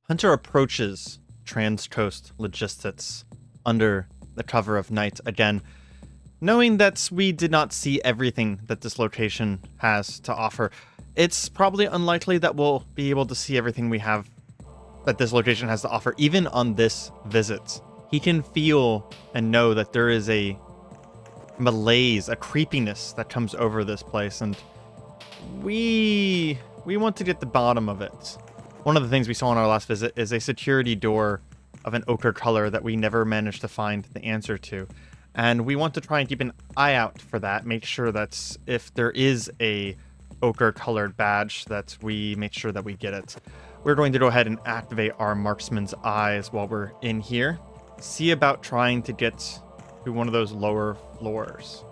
Hunter approaches Transcoast Logistics under the cover of night again, knowing that we did not see everything that this location has to offer. It's probably unlikely that we'll be able to see everything we have that this location has to offer, even on this visit. He can feel and know that there is a malaise, a creepiness that comes over this place, and we want to get the bottom of it. One of the things we saw on our last visit is a security door of an ochre color that we never managed to find the answer to. And we want to try and keep an eye out for that, make sure that if there is a ochre colored badge, that we make sure that we get it. We're going to go ahead and activate our marksman's eyes while we're in here. See about trying to get to one of those lower floors.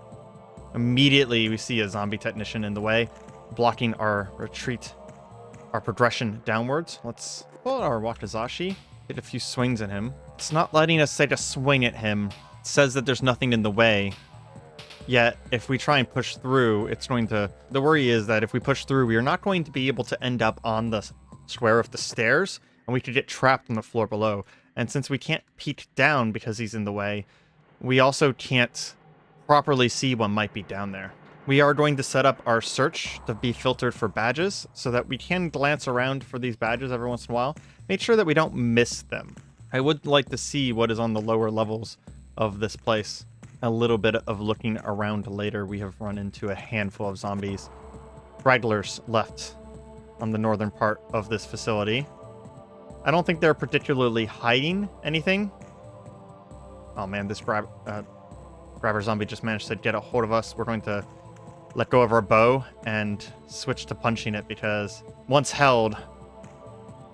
Immediately we see a zombie technician in the way, blocking our retreat, our progression downwards. Let's pull out our Wakizashi, get a few swings at him. It's not letting us take a swing at him. It says that there's nothing in the way. Yet, if we try and push through, it's going to... The worry is that if we push through, we are not going to be able to end up on the square of the stairs, and we could get trapped on the floor below. And since we can't peek down because he's in the way, we also can't properly see what might be down there. We are going to set up our search to be filtered for badges so that we can glance around for these badges every once in a while. Make sure that we don't miss them. I would like to see what is on the lower levels of this place. A little bit of looking around later. We have run into a handful of zombies. Stragglers left on the northern part of this facility. I don't think they're particularly hiding anything. Oh man, this grabber zombie just managed to get a hold of us. We're going to let go of our bow and switch to punching it because once held,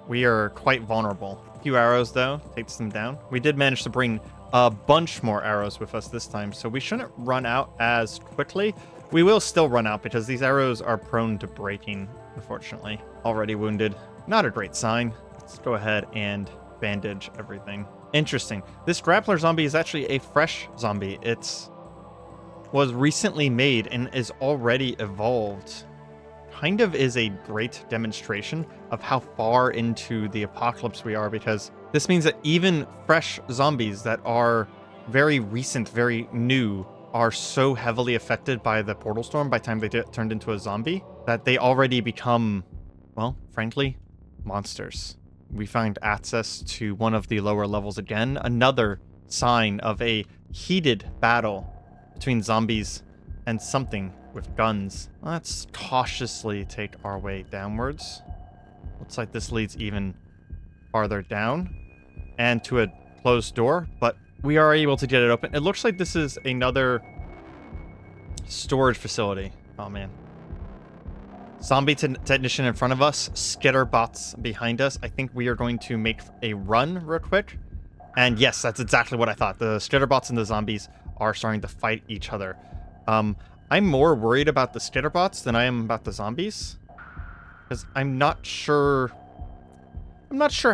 we are quite vulnerable. A few arrows though takes them down. We did manage to bring a bunch more arrows with us this time, so we shouldn't run out as quickly. We will still run out because these arrows are prone to breaking, unfortunately. Already wounded. Not a great sign. Let's go ahead and bandage everything. Interesting. This grappler zombie is actually a fresh zombie. It was recently made and is already evolved. Kind of is a great demonstration of how far into the apocalypse we are, because this means that even fresh zombies that are very recent, very new, are so heavily affected by the portal storm by the time they get turned into a zombie that they already become, well, frankly, monsters. We find access to one of the lower levels again, another sign of a heated battle between zombies and something with guns. Let's cautiously take our way downwards. Looks like this leads even farther down and to a closed door, but we are able to get it open. It looks like this is another storage facility. Oh man. Zombie technician in front of us, skitter bots behind us. I think we are going to make a run real quick. And yes, that's exactly what I thought. The skitter bots and the zombies are starting to fight each other. I'm more worried about the skitter bots than I am about the zombies, because I'm not sure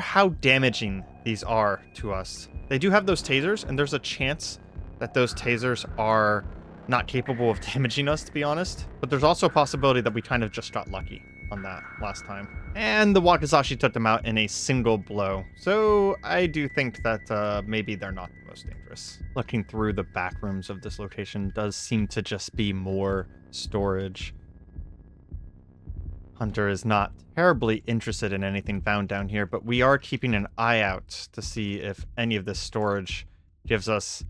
how damaging these are to us. They do have those tasers, and there's a chance that those tasers are not capable of damaging us, to be honest. But there's also a possibility that we kind of just got lucky on that last time. And the Wakizashi took them out in a single blow. So I do think that maybe they're not the most dangerous. Looking through the back rooms of this location does seem to just be more storage. Hunter is not terribly interested in anything found down here, but we are keeping an eye out to see if any of this storage gives us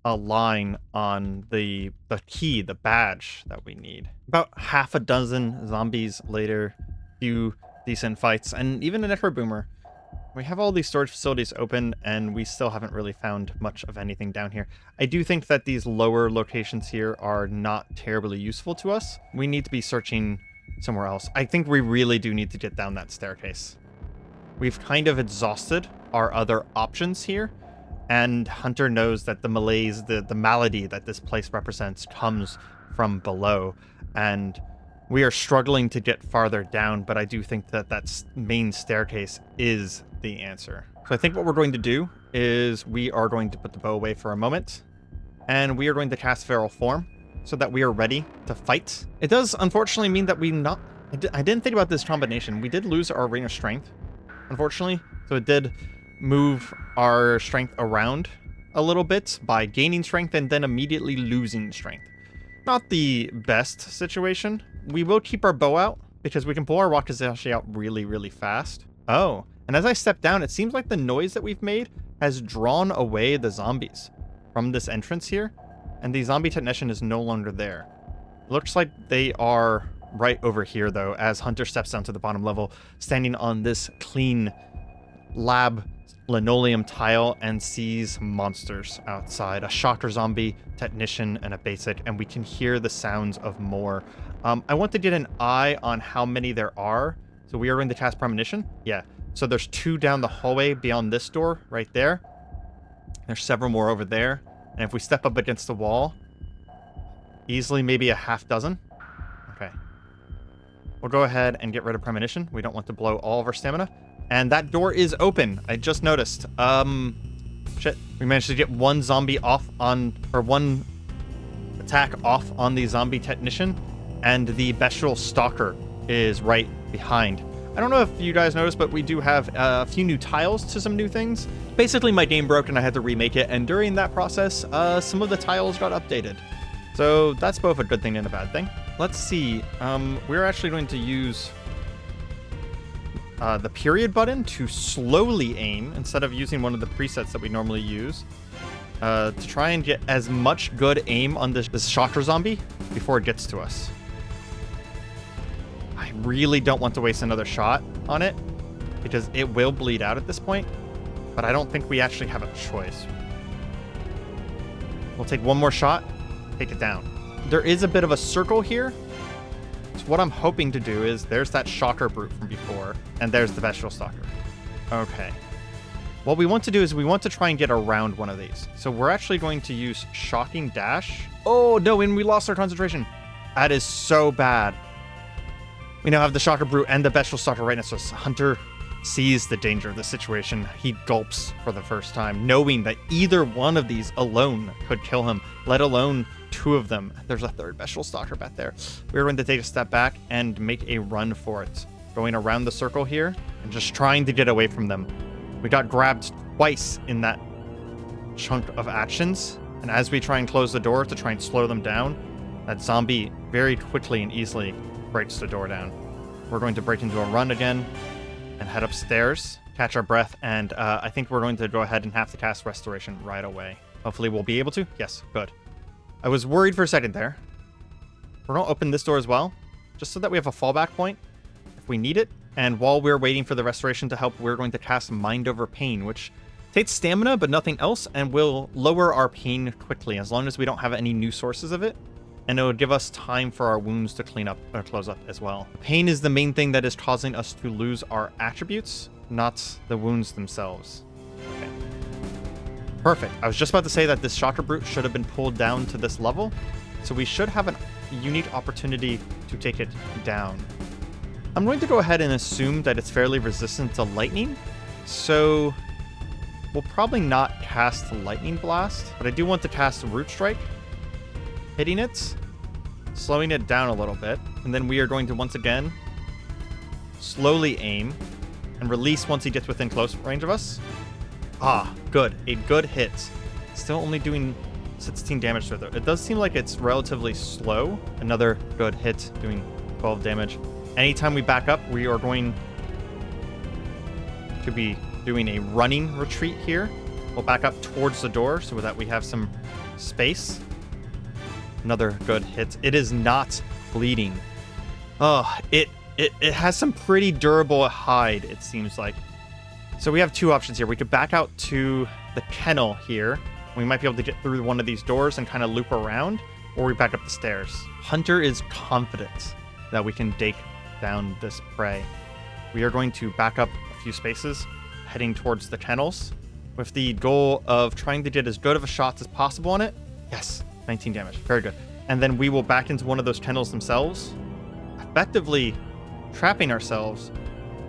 a line on the key, the badge that we need. About half a dozen zombies later, few decent fights, and even an Necro Boomer. We have all these storage facilities open, and we still haven't really found much of anything down here. I do think that these lower locations here are not terribly useful to us. We need to be searching somewhere else. I think we really do need to get down that staircase. We've kind of exhausted our other options here, and Hunter knows that the malaise, the malady that this place represents comes from below, and we are struggling to get farther down, but I do think that that main staircase is the answer. So I think what we're going to do is we are going to put the bow away for a moment, and we are going to cast Feral Form so that we are ready to fight. It does unfortunately mean that I didn't think about this combination. We did lose our Ring of Strength, unfortunately. So it did move our strength around a little bit by gaining strength and then immediately losing strength. Not the best situation. We will keep our bow out because we can pull our Wakizashi out really, really fast. Oh, and as I step down, it seems like the noise that we've made has drawn away the zombies from this entrance here, and the zombie technician is no longer there. Looks like they are right over here, though, as Hunter steps down to the bottom level, standing on this clean lab linoleum tile and sees monsters outside. A shocker zombie, technician, and a basic, and we can hear the sounds of more. I want to get an eye on how many there are. So we are going to cast Premonition? Yeah. So there's 2 down the hallway beyond this door, right there. There's several more over there. And if we step up against the wall, easily maybe a half dozen. Okay. We'll go ahead and get rid of Premonition. We don't want to blow all of our stamina. And that door is open. I just noticed. Shit. We managed to get one zombie off on, or one attack off on the zombie technician. And the bestial stalker is right behind. I don't know if you guys noticed, but we do have a few new tiles to some new things. Basically, my game broke and I had to remake it. And during that process, some of the tiles got updated. So that's both a good thing and a bad thing. Let's see. We're actually going to use the period button to slowly aim instead of using one of the presets that we normally use to try and get as much good aim on this shocker zombie before it gets to us. I really don't want to waste another shot on it because it will bleed out at this point, but I don't think we actually have a choice. We'll take one more shot, take it down. There is a bit of a circle here. So what I'm hoping to do is there's that shocker brute from before, and there's the bestial stalker. Okay. What we want to do is we want to try and get around one of these. So we're actually going to use shocking dash. Oh no, and we lost our concentration. That is so bad. We now have the shocker brute and the bestial stalker right next to us. Hunter sees the danger of the situation. He gulps for the first time, knowing that either one of these alone could kill him, let alone 2 of them. There's a third bestial stalker back there. We're going to take a step back and make a run for it, going around the circle here and just trying to get away from them. We got grabbed twice in that chunk of actions, and as we try and close the door to try and slow them down, that zombie very quickly and easily breaks the door down. We're going to break into a run again and head upstairs, catch our breath, and I think we're going to go ahead and have to cast Restoration right away. Hopefully we'll be able to. Yes, good. I was worried for a second there. We're going to open this door as well, just so that we have a fallback point if we need it. And while we're waiting for the restoration to help, we're going to cast Mind Over Pain, which takes stamina but nothing else, and will lower our pain quickly as long as we don't have any new sources of it. And it will give us time for our wounds to clean up or close up as well. Pain is the main thing that is causing us to lose our attributes, not the wounds themselves. Okay. Perfect. I was just about to say that this shocker brute should have been pulled down to this level, so we should have a unique opportunity to take it down. I'm going to go ahead and assume that it's fairly resistant to lightning, so we'll probably not cast Lightning Blast, but I do want to cast Root Strike, hitting it, slowing it down a little bit, and then we are going to once again slowly aim and release once he gets within close range of us. Ah, good. A good hit. Still only doing 16 damage to it, though. It does seem like it's relatively slow. Another good hit, doing 12 damage. Anytime we back up, we are going to be doing a running retreat here. We'll back up towards the door so that we have some space. Another good hit. It is not bleeding. Oh, it has some pretty durable hide, it seems like. So we have 2 options here. We could back out to the kennel here. We might be able to get through one of these doors and kind of loop around, or we back up the stairs. Hunter is confident that we can take down this prey. We are going to back up a few spaces, heading towards the kennels, with the goal of trying to get as good of a shot as possible on it. Yes, 19 damage. Very good. And then we will back into one of those kennels themselves, effectively trapping ourselves,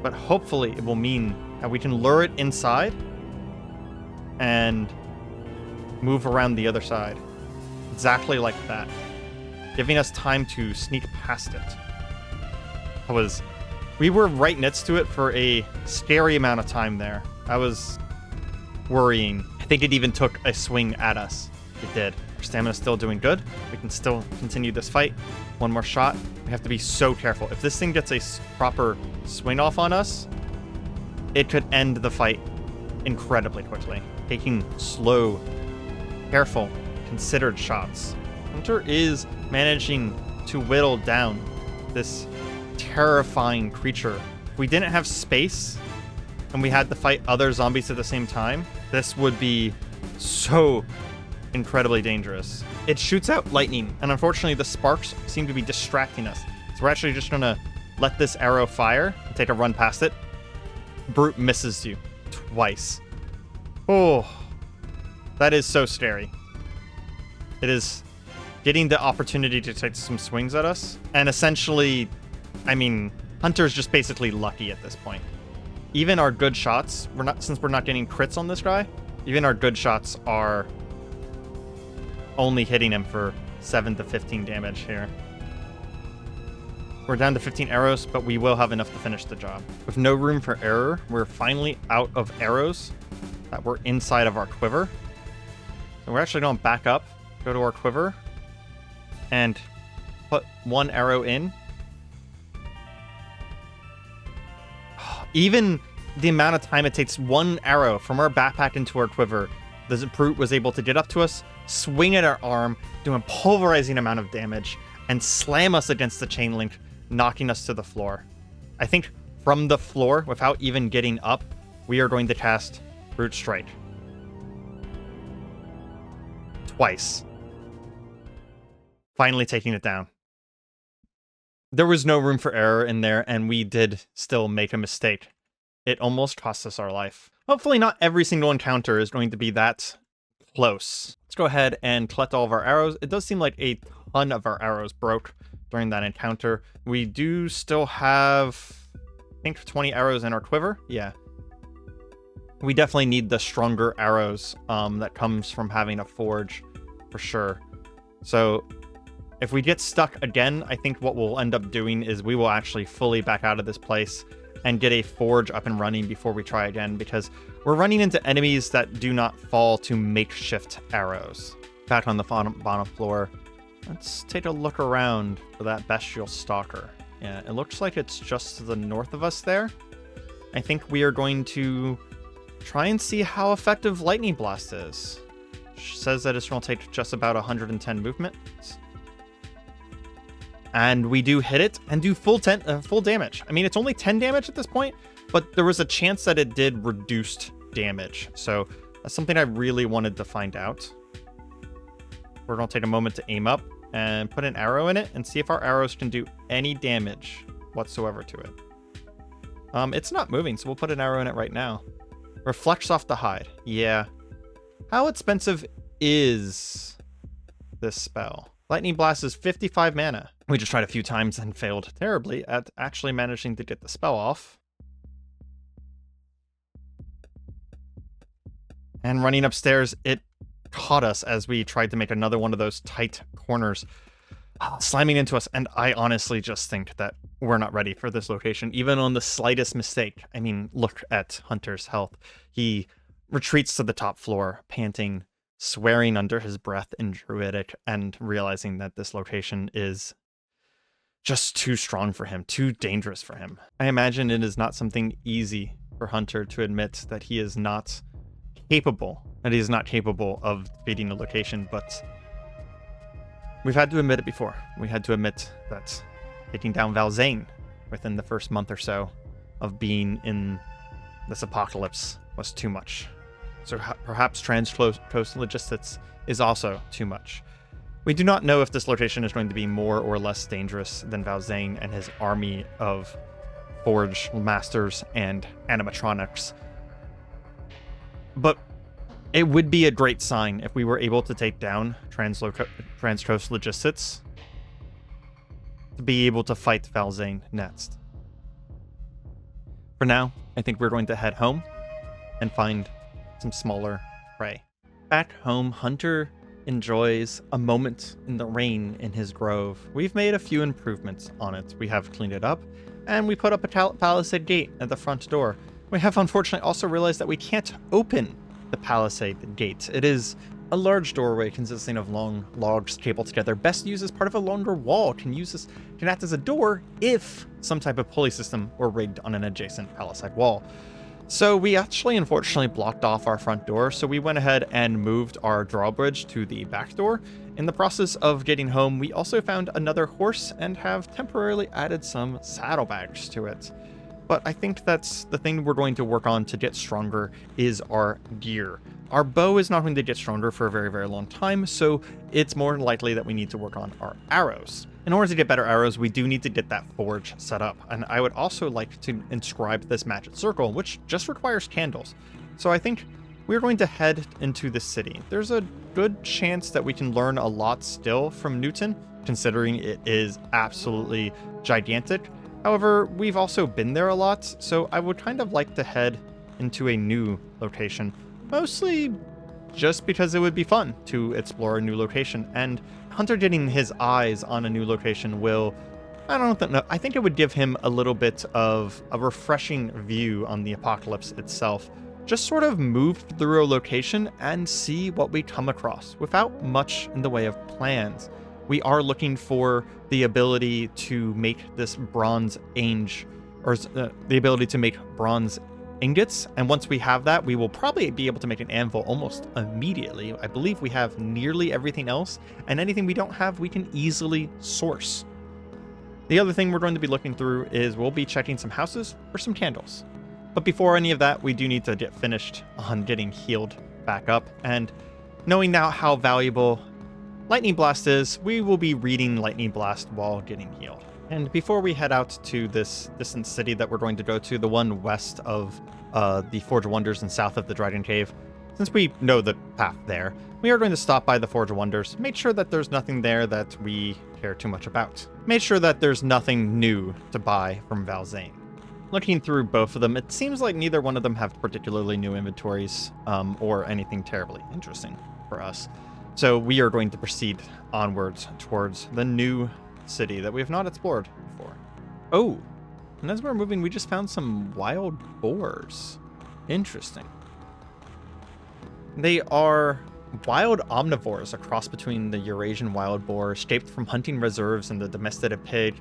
but hopefully it will mean that we can lure it inside and move around the other side. Exactly like that. Giving us time to sneak past it. That was We were right next to it for a scary amount of time there. I was worrying. I think it even took a swing at us. It did. Our stamina's still doing good. We can still continue this fight. One more shot. We have to be so careful. If this thing gets a proper swing off on us, it could end the fight incredibly quickly. Taking slow, careful, considered shots. Hunter is managing to whittle down this terrifying creature. If we didn't have space and we had to fight other zombies at the same time, this would be so incredibly dangerous. It shoots out lightning, and unfortunately the sparks seem to be distracting us. So we're actually just gonna let this arrow fire and take a run past it. Brute misses you twice. Oh, that is so scary. It is getting the opportunity to take some swings at us, and essentially, I mean, Hunter's just basically lucky at this point. Even our good shots, since we're not getting crits on this guy, even our good shots are only hitting him for 7 to 15 damage here. We're down to 15 arrows, but we will have enough to finish the job. With no room for error, we're finally out of arrows that were inside of our quiver. So we're actually going to back up, go to our quiver, and put one arrow in. Even the amount of time it takes one arrow from our backpack into our quiver, the brute was able to get up to us, swing at our arm, do a pulverizing amount of damage, and slam us against the chain link, knocking us to the floor. I think from the floor, without even getting up, we are going to cast Brute Strike. Twice. Finally taking it down. There was no room for error in there, and we did still make a mistake. It almost cost us our life. Hopefully not every single encounter is going to be that close. Let's go ahead and collect all of our arrows. It does seem like a ton of our arrows broke during that encounter. We do still have, I think, 20 arrows in our quiver. Yeah. We definitely need the stronger arrows that comes from having a forge, for sure. So if we get stuck again, I think what we'll end up doing is we will actually fully back out of this place and get a forge up and running before we try again, because we're running into enemies that do not fall to makeshift arrows. Back on the bottom floor, let's take a look around for that bestial stalker. Yeah, it looks like it's just to the north of us there. I think we are going to try and see how effective Lightning Blast is. It says that it's going to take just about 110 movement. And we do hit it and do full damage. I mean, it's only 10 damage at this point, but there was a chance that it did reduced damage. So that's something I really wanted to find out. We're going to take a moment to aim up and put an arrow in it and see if our arrows can do any damage whatsoever to it. It's not moving, so we'll put an arrow in it right now. Reflects off the hide. Yeah. How expensive is this spell? Lightning Blast is 55 mana. We just tried a few times and failed terribly at actually managing to get the spell off. And running upstairs, it caught us as we tried to make another one of those tight corners, slamming into us. And I honestly just think that we're not ready for this location, even on the slightest mistake. I mean, look at Hunter's health. He retreats to the top floor, panting, swearing under his breath in Druidic, and realizing that this location is just too strong for him, too dangerous for him. I imagine it is not something easy for Hunter to admit that he is not capable, of beating a location, but we've had to admit it before. We had to admit that taking down Valzane within the first month or so of being in this apocalypse was too much. So perhaps Trans-Coast Logistics is also too much. We do not know if this location is going to be more or less dangerous than Valzane and his army of Forge Masters and animatronics. But it would be a great sign if we were able to take down Trans-Coast Logistics to be able to fight Valzane next. For now, I think we're going to head home and find some smaller prey. Back home, Hunter enjoys a moment in the rain in his grove. We've made a few improvements on it. We have cleaned it up. and we put up a palisade gate at the front door. We have unfortunately also realized that we can't open the palisade gate. It is a large doorway consisting of long logs stapled together, best used as part of a longer wall, can act as a door if some type of pulley system were rigged on an adjacent palisade wall. So we actually unfortunately blocked off our front door, so we went ahead and moved our drawbridge to the back door. In the process of getting home, we also found another horse and have temporarily added some saddlebags to it. But I think that's the thing we're going to work on to get stronger is our gear. Our bow is not going to get stronger for a very, very long time, so it's more likely that we need to work on our arrows. In order to get better arrows, we do need to get that forge set up, and I would also like to inscribe this magic circle, which just requires candles. So I think we're going to head into the city. There's a good chance that we can learn a lot still from Newton, considering it is absolutely gigantic. However, we've also been there a lot, so I would kind of like to head into a new location. Mostly just because it would be fun to explore a new location, and Hunter getting his eyes on a new location will, I think it would give him a little bit of a refreshing view on the apocalypse itself. Just sort of move through a location and see what we come across without much in the way of plans. We are looking for the ability to make this bronze the ability to make bronze ingots, and once we have that, we will probably be able to make an anvil almost immediately. I believe we have nearly everything else, and anything we don't have, we can easily source. The other thing we're going to be looking through is we'll be checking some houses for some candles. But before any of that, we do need to get finished on getting healed back up, and knowing now how valuable Lightning Blast is, we will be reading Lightning Blast while getting healed. And before we head out to this distant city that we're going to go to, the one west of the Forge of Wonders and south of the Dragon Cave, since we know the path there, we are going to stop by the Forge of Wonders, make sure that there's nothing there that we care too much about. Make sure that there's nothing new to buy from Valzane. Looking through both of them, it seems like neither one of them have particularly new inventories or anything terribly interesting for us. So we are going to proceed onwards towards the new city that we have not explored before. Oh, and as we're moving, we just found some wild boars. Interesting. They are wild omnivores, a cross between the Eurasian wild boar, escaped from hunting reserves and the domesticated pig,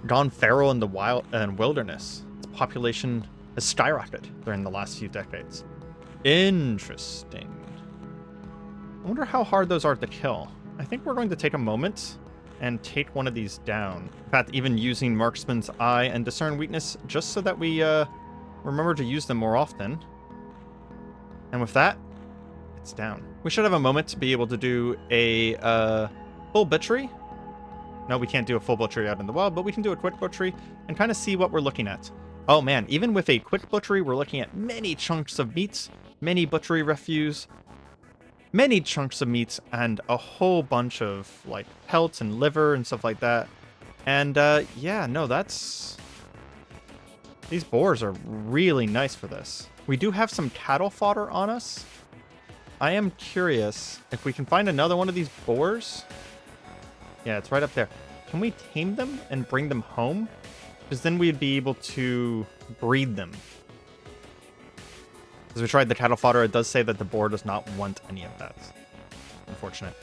gone feral in the wild and wilderness. Its population has skyrocketed during the last few decades. Interesting. I wonder how hard those are to kill. I think we're going to take a moment and take one of these down. In fact, even using Marksman's Eye and Discern Weakness just so that we remember to use them more often. And with that, it's down. We should have a moment to be able to do a full butchery. No, we can't do a full butchery out in the wild, but we can do a quick butchery and kind of see what we're looking at. Oh man, even with a quick butchery, we're looking at many chunks of meats, many butchery refuse, many chunks of meats, and a whole bunch of like pelts and liver and stuff like that. And yeah, no, these boars are really nice for this. We do have some cattle fodder on us. I am curious if we can find another one of these boars. Yeah, it's right up there. Can we tame them and bring them home? Because then we'd be able to breed them. As we tried the cattle fodder, it does say that the boar does not want any of that. Unfortunate.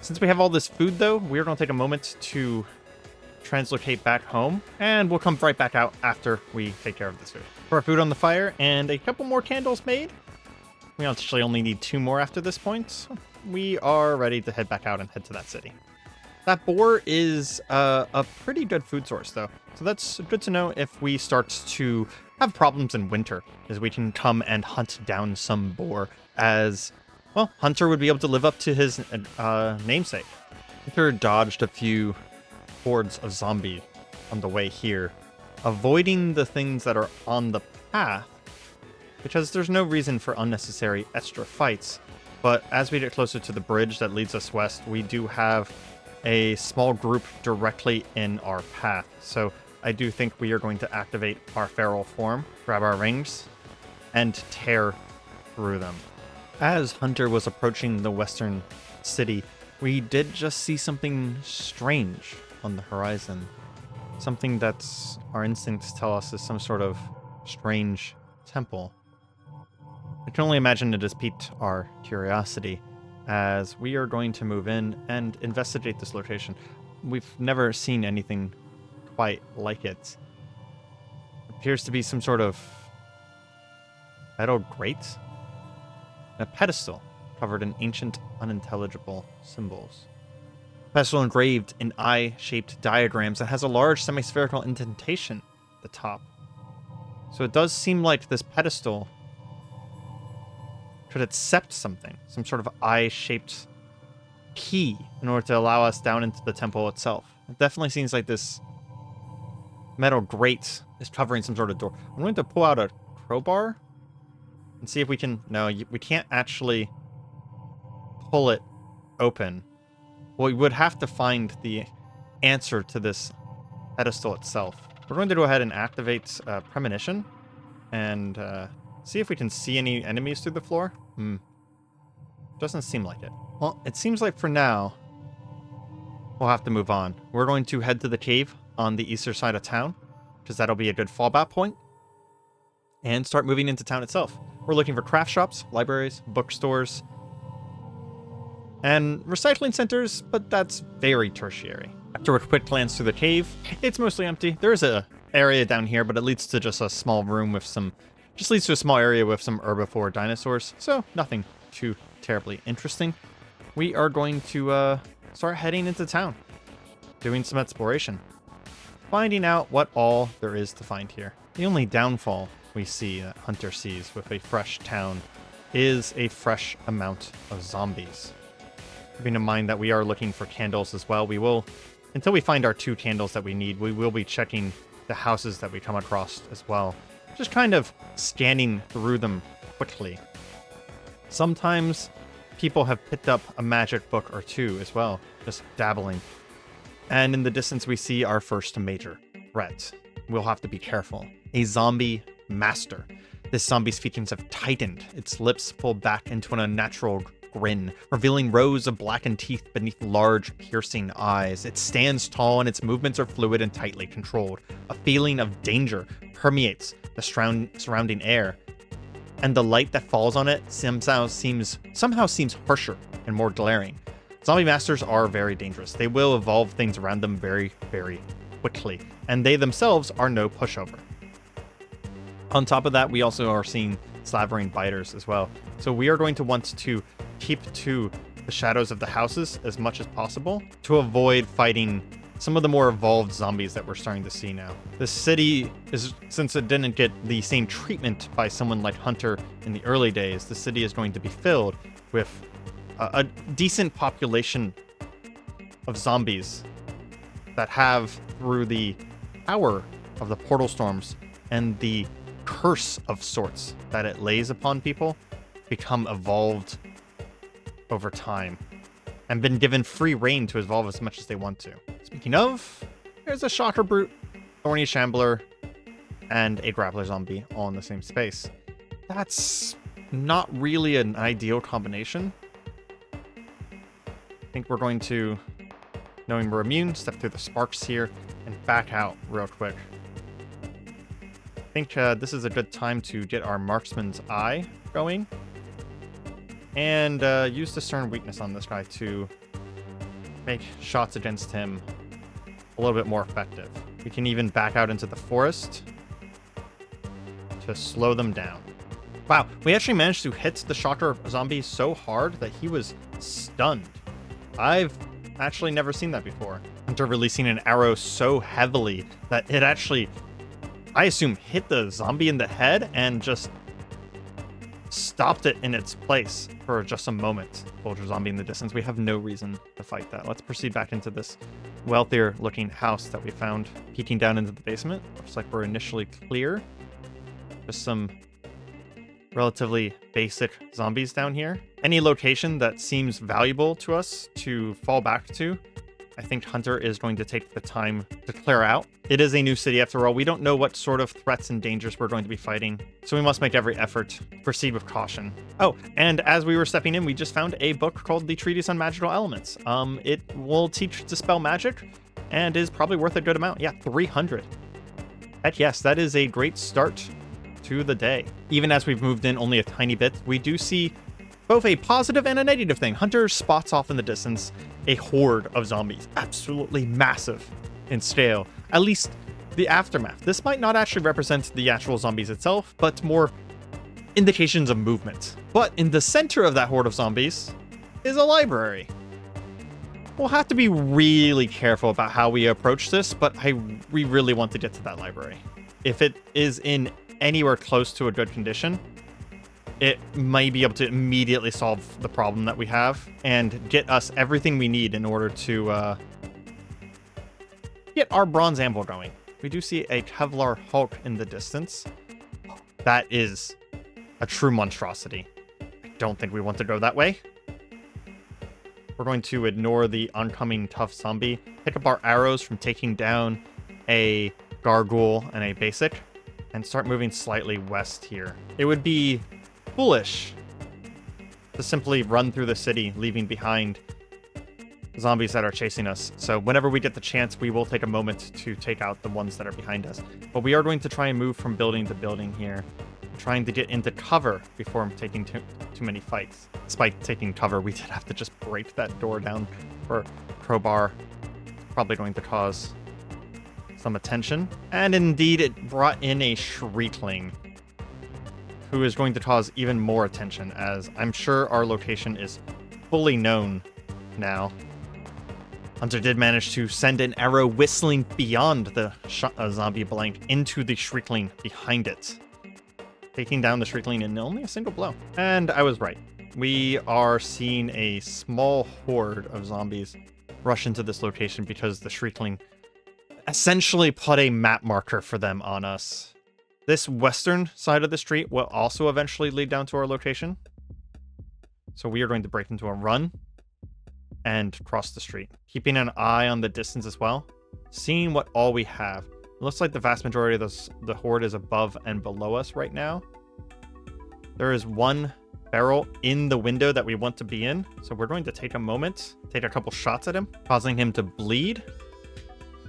Since we have all this food, though, we're going to take a moment to translocate back home, and we'll come right back out after we take care of this food. Put our food on the fire, and a couple more candles made. We actually only need 2 more after this point. We are ready to head back out and head to that city. That boar is a pretty good food source, though. So that's good to know if we start to have problems in winter, as we can come and hunt down some boar, as, well, Hunter would be able to live up to his namesake. Hunter dodged a few hordes of zombies on the way here, avoiding the things that are on the path, because there's no reason for unnecessary extra fights. But as we get closer to the bridge that leads us west, we do have a small group directly in our path. So I do think we are going to activate our feral form, grab our rings, and tear through them. As Hunter was approaching the western city, we did just see something strange on the horizon. something that our instincts tell us is some sort of strange temple. I can only imagine it has piqued our curiosity, as we are going to move in and investigate this location. We've never seen anything quite like it. Appears to be some sort of metal grate, and a pedestal covered in ancient, unintelligible symbols. Pedestal engraved in eye-shaped diagrams and has a large semi-spherical indentation at the top. So it does seem like this pedestal could accept something, some sort of eye-shaped key in order to allow us down into the temple itself. It definitely seems like this metal grate is covering some sort of door. I'm going to pull out a crowbar and see if we can... No, we can't actually pull it open. Well, we would have to find the answer to this pedestal itself. We're going to go ahead and activate Premonition and see if we can see any enemies through the floor. Doesn't seem like it. Well, it seems like for now, we'll have to move on. We're going to head to the cave on the eastern side of town, because that'll be a good fallback point, and start moving into town itself. We're looking for craft shops, libraries, bookstores, and recycling centers, but that's very tertiary. After a quick glance through the cave, it's mostly empty. There is a area down here, but it leads to just a small room with some... Just leads to a small area with some herbivore dinosaurs, so nothing too terribly interesting. We are going to start heading into town, doing some exploration, finding out what all there is to find here. The only downfall we see that Hunter sees with a fresh town is a fresh amount of zombies. Keeping in mind that we are looking for candles as well, we will, until we find our 2 candles that we need, we will be checking the houses that we come across as well. Just kind of scanning through them quickly. Sometimes people have picked up a magic book or 2 as well, just dabbling. And in the distance we see our first major threat. We'll have to be careful. A zombie master. This zombie's features have tightened, its lips pulled back into an unnatural grin, revealing rows of blackened teeth beneath large, piercing eyes. It stands tall and its movements are fluid and tightly controlled. A feeling of danger permeates the surrounding air, and the light that falls on it somehow seems harsher and more glaring. Zombie masters are very dangerous. They will evolve things around them very, very quickly, and they themselves are no pushover. On top of that, we also are seeing slavering biters as well. So we are going to want to keep to the shadows of the houses as much as possible to avoid fighting some of the more evolved zombies that we're starting to see now. The city is, since it didn't get the same treatment by someone like Hunter in the early days, the city is going to be filled with a decent population of zombies that have, through the power of the portal storms and the curse of sorts that it lays upon people, become evolved over time and been given free reign to evolve as much as they want to. Speaking of, there's a shocker brute, thorny shambler, and a grappler zombie all in the same space. That's not really an ideal combination. I think we're going to, knowing we're immune, step through the sparks here and back out real quick. I think this is a good time to get our marksman's eye going and use discern weakness on this guy to make shots against him a little bit more effective. We can even back out into the forest to slow them down. Wow, we actually managed to hit the shocker zombie so hard that he was stunned. I've actually never seen that before. Hunter releasing an arrow so heavily that it actually, I assume, hit the zombie in the head and just stopped it in its place for just a moment. Soldier zombie in the distance. We have no reason to fight that. Let's proceed back into this wealthier looking house that we found, peeking down into the basement. Looks like we're initially clear. Just some relatively basic zombies down here. Any location that seems valuable to us to fall back to, I think Hunter is going to take the time to clear out. It is a new city after all. We don't know what sort of threats and dangers we're going to be fighting, so we must make every effort to proceed with caution. Oh, and as we were stepping in, we just found a book called The Treatise on Magical Elements. It will teach Dispel Magic and is probably worth a good amount. Yeah, 300. Heck yes, that is a great start to the day. Even as we've moved in only a tiny bit, we do see both a positive and a negative thing. Hunter spots off in the distance a horde of zombies, absolutely massive in scale. At least the aftermath. This might not actually represent the actual zombies itself, but more indications of movement. But in the center of that horde of zombies is a library. We'll have to be really careful about how we approach this, but we really want to get to that library. If it is in anywhere close to a good condition, it might be able to immediately solve the problem that we have and get us everything we need in order to get our bronze anvil going. We do see a Kevlar Hulk in the distance. That is a true monstrosity. I don't think we want to go that way. We're going to ignore the oncoming tough zombie, pick up our arrows from taking down a gargoyle and a basic, and start moving slightly west here. It would be foolish to simply run through the city, leaving behind zombies that are chasing us. So whenever we get the chance, we will take a moment to take out the ones that are behind us. But we are going to try and move from building to building here, trying to get into cover before taking too many fights. Despite taking cover, we did have to just break that door down for crowbar. Probably going to cause some attention. And indeed, it brought in a shriekling, who is going to cause even more attention, as I'm sure our location is fully known now. Hunter did manage to send an arrow whistling beyond the zombie blank into the shriekling behind it, taking down the shriekling in only a single blow. And I was right. We are seeing a small horde of zombies rush into this location because the shriekling essentially put a map marker for them on us. This western side of the street will also eventually lead down to our location. So we are going to break into a run and cross the street, keeping an eye on the distance as well, seeing what all we have. It looks like the vast majority of the horde is above and below us right now. There is one barrel in the window that we want to be in, so we're going to take a moment, take a couple shots at him, causing him to bleed,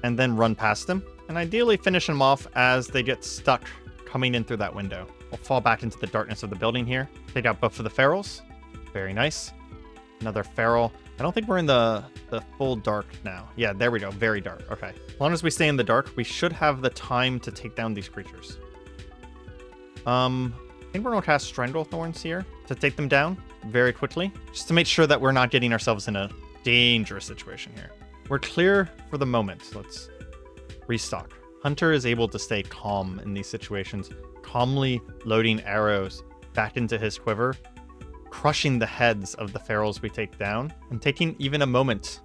and then run past him, and ideally finish him off as they get stuck coming in through that window. We'll fall back into the darkness of the building here, take out both of the ferals. Very nice. Another feral. I don't think we're in the full dark now. Yeah, there we go. Very dark. Okay. As long as we stay in the dark, we should have the time to take down these creatures. I think we're going to cast Stranglethorns here to take them down very quickly, just to make sure that we're not getting ourselves in a dangerous situation here. We're clear for the moment. Let's restock. Hunter is able to stay calm in these situations, calmly loading arrows back into his quiver, crushing the heads of the ferals we take down, and taking even a moment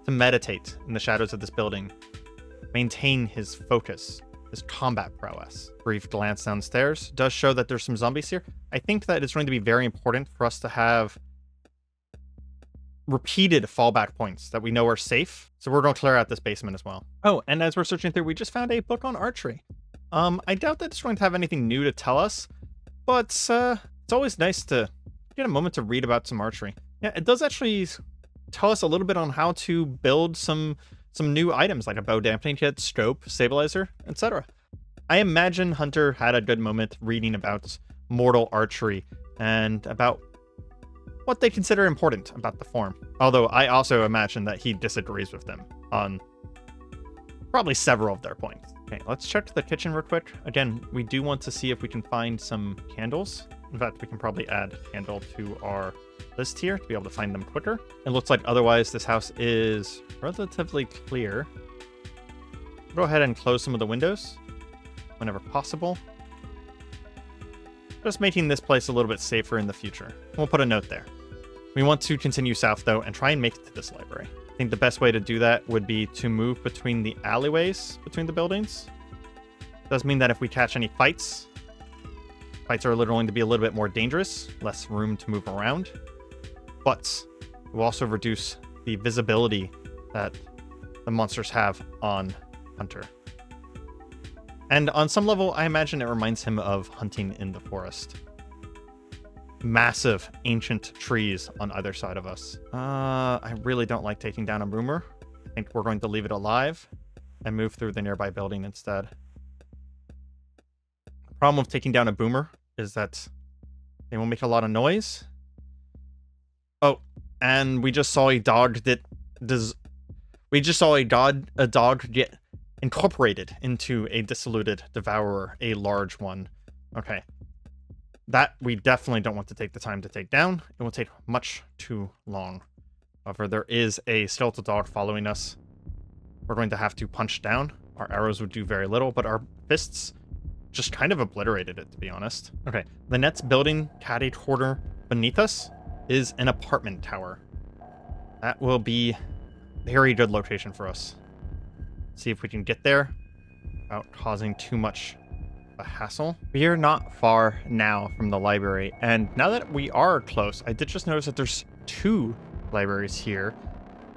to meditate in the shadows of this building, maintain his focus, his combat prowess. Brief glance downstairs does show that there's some zombies here. I think that it's going to be very important for us to have repeated fallback points that we know are safe. So we're going to clear out this basement as well. Oh, and as we're searching through, we just found a book on archery. I doubt that it's going to have anything new to tell us, but it's always nice to get a moment to read about some archery. Yeah, it does actually tell us a little bit on how to build some new items like a bow dampening kit, scope, stabilizer, etc. I imagine Hunter had a good moment reading about mortal archery and about what they consider important about the form. Although I also imagine that he disagrees with them on probably several of their points. Okay, let's check the kitchen real quick. Again, we do want to see if we can find some candles. In fact, we can probably add a candle to our list here to be able to find them quicker. It looks like otherwise this house is relatively clear. Go ahead and close some of the windows whenever possible, just making this place a little bit safer in the future. We'll put a note there. We want to continue south though and try and make it to this library. I think the best way to do that would be to move between the alleyways between the buildings. Does mean that if we catch any fights are a little going to be a little bit more dangerous, less room to move around, but it will also reduce the visibility that the monsters have on Hunter. And on some level, I imagine it reminds him of hunting in the forest. Massive ancient trees on either side of us. I really don't like taking down a boomer. think we're going to leave it alive and move through the nearby building instead. The problem with taking down a boomer is that they will make a lot of noise. Oh, and we just saw a dog that a dog get incorporated into a dissoluted devourer, a large one. Okay. That we definitely don't want to take the time to take down. It will take much too long. However, there is a skeletal dog following us. We're going to have to punch down. Our arrows would do very little, but our fists just kind of obliterated it, to be honest. Okay, the next building, catty quarter beneath us, is an apartment tower. That will be a very good location for us. See if we can get there without causing too much a hassle. We are not far now from the library, and now that we are close, I did just notice that there's 2 libraries here,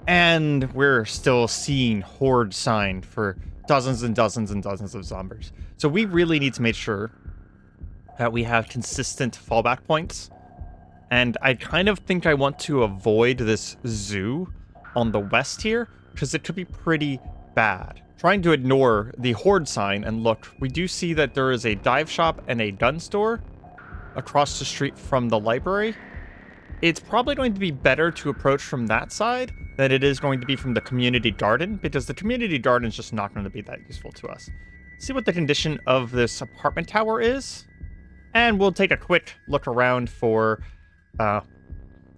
and we're still seeing horde sign for dozens and dozens and dozens of zombies. So we really need to make sure that we have consistent fallback points, and I kind of think I want to avoid this zoo on the west here, because it could be pretty bad. Trying to ignore the horde sign and look, we do see that there is a dive shop and a gun store across the street from the library. It's probably going to be better to approach from that side than it is going to be from the community garden, because the community garden is just not going to be that useful to us. See what the condition of this apartment tower is, and we'll take a quick look around for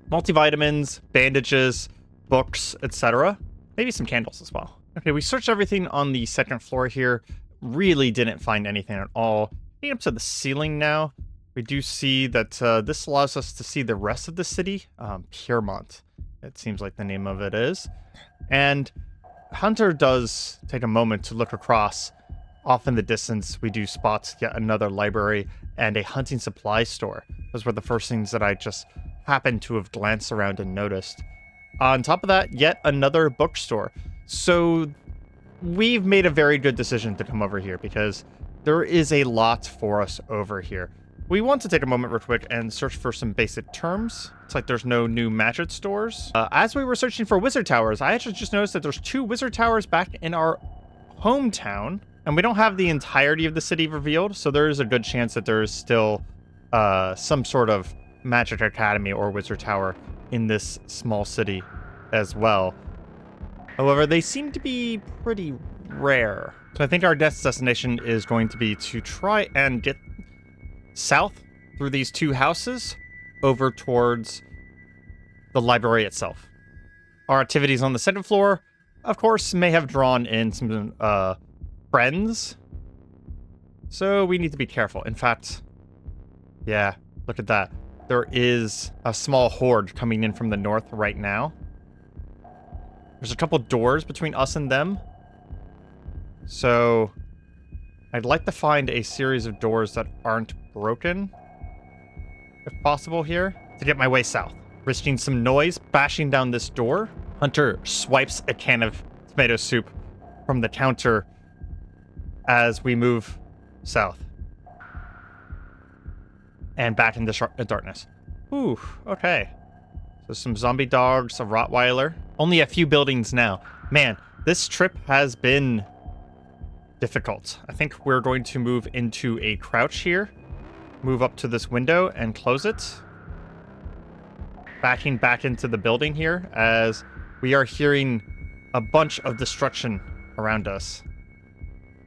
multivitamins, bandages, books, etc. Maybe some candles as well. Okay, we searched everything on the second floor here. Really didn't find anything at all. Getting up to the ceiling now, we do see that this allows us to see the rest of the city. Piermont, it seems like the name of it is. And Hunter does take a moment to look across. Off in the distance, we do spot yet another library and a hunting supply store. Those were the first things that I just happened to have glanced around and noticed. On top of that, yet another bookstore. So we've made a very good decision to come over here because there is a lot for us over here. We want to take a moment real quick and search for some basic terms. It's like there's no new magic stores. As we were searching for wizard towers, I actually just noticed that there's 2 wizard towers back in our hometown, and we don't have the entirety of the city revealed, so there is a good chance that there is still some sort of magic academy or wizard tower in this small city as well. However, they seem to be pretty rare. So I think our next destination is going to be to try and get south through these 2 houses over towards the library itself. Our activities on the second floor, of course, may have drawn in some friends. So we need to be careful. In fact, yeah, look at that. There is a small horde coming in from the north right now. There's a couple doors between us and them. So I'd like to find a series of doors that aren't broken, if possible here, to get my way south. Risking some noise, bashing down this door. Hunter swipes a can of tomato soup from the counter as we move south. And back into darkness. Ooh, okay. So some zombie dogs, a Rottweiler. Only a few buildings now. Man, this trip has been difficult. I think we're going to move into a crouch here. Move up to this window and close it. Backing back into the building here as we are hearing a bunch of destruction around us.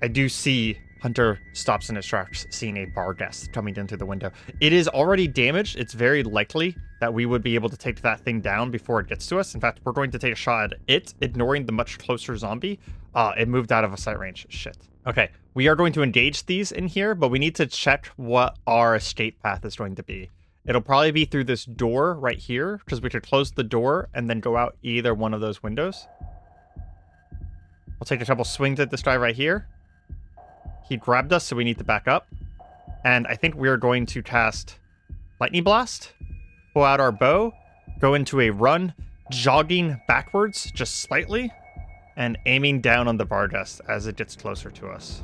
I do see Hunter stops in his tracks, seeing a bar guest coming into the window. It is already damaged. It's very likely that we would be able to take that thing down before it gets to us. In fact, we're going to take a shot at it, ignoring the much closer zombie. It moved out of a sight range. Shit. Okay, we are going to engage these in here, but we need to check what our escape path is going to be. It'll probably be through this door right here, because we could close the door and then go out either one of those windows. We'll take a couple swings at this guy right here. He grabbed us, so we need to back up. And I think we're going to cast Lightning Blast, pull out our bow, go into a run, jogging backwards just slightly, and aiming down on the Barghest as it gets closer to us.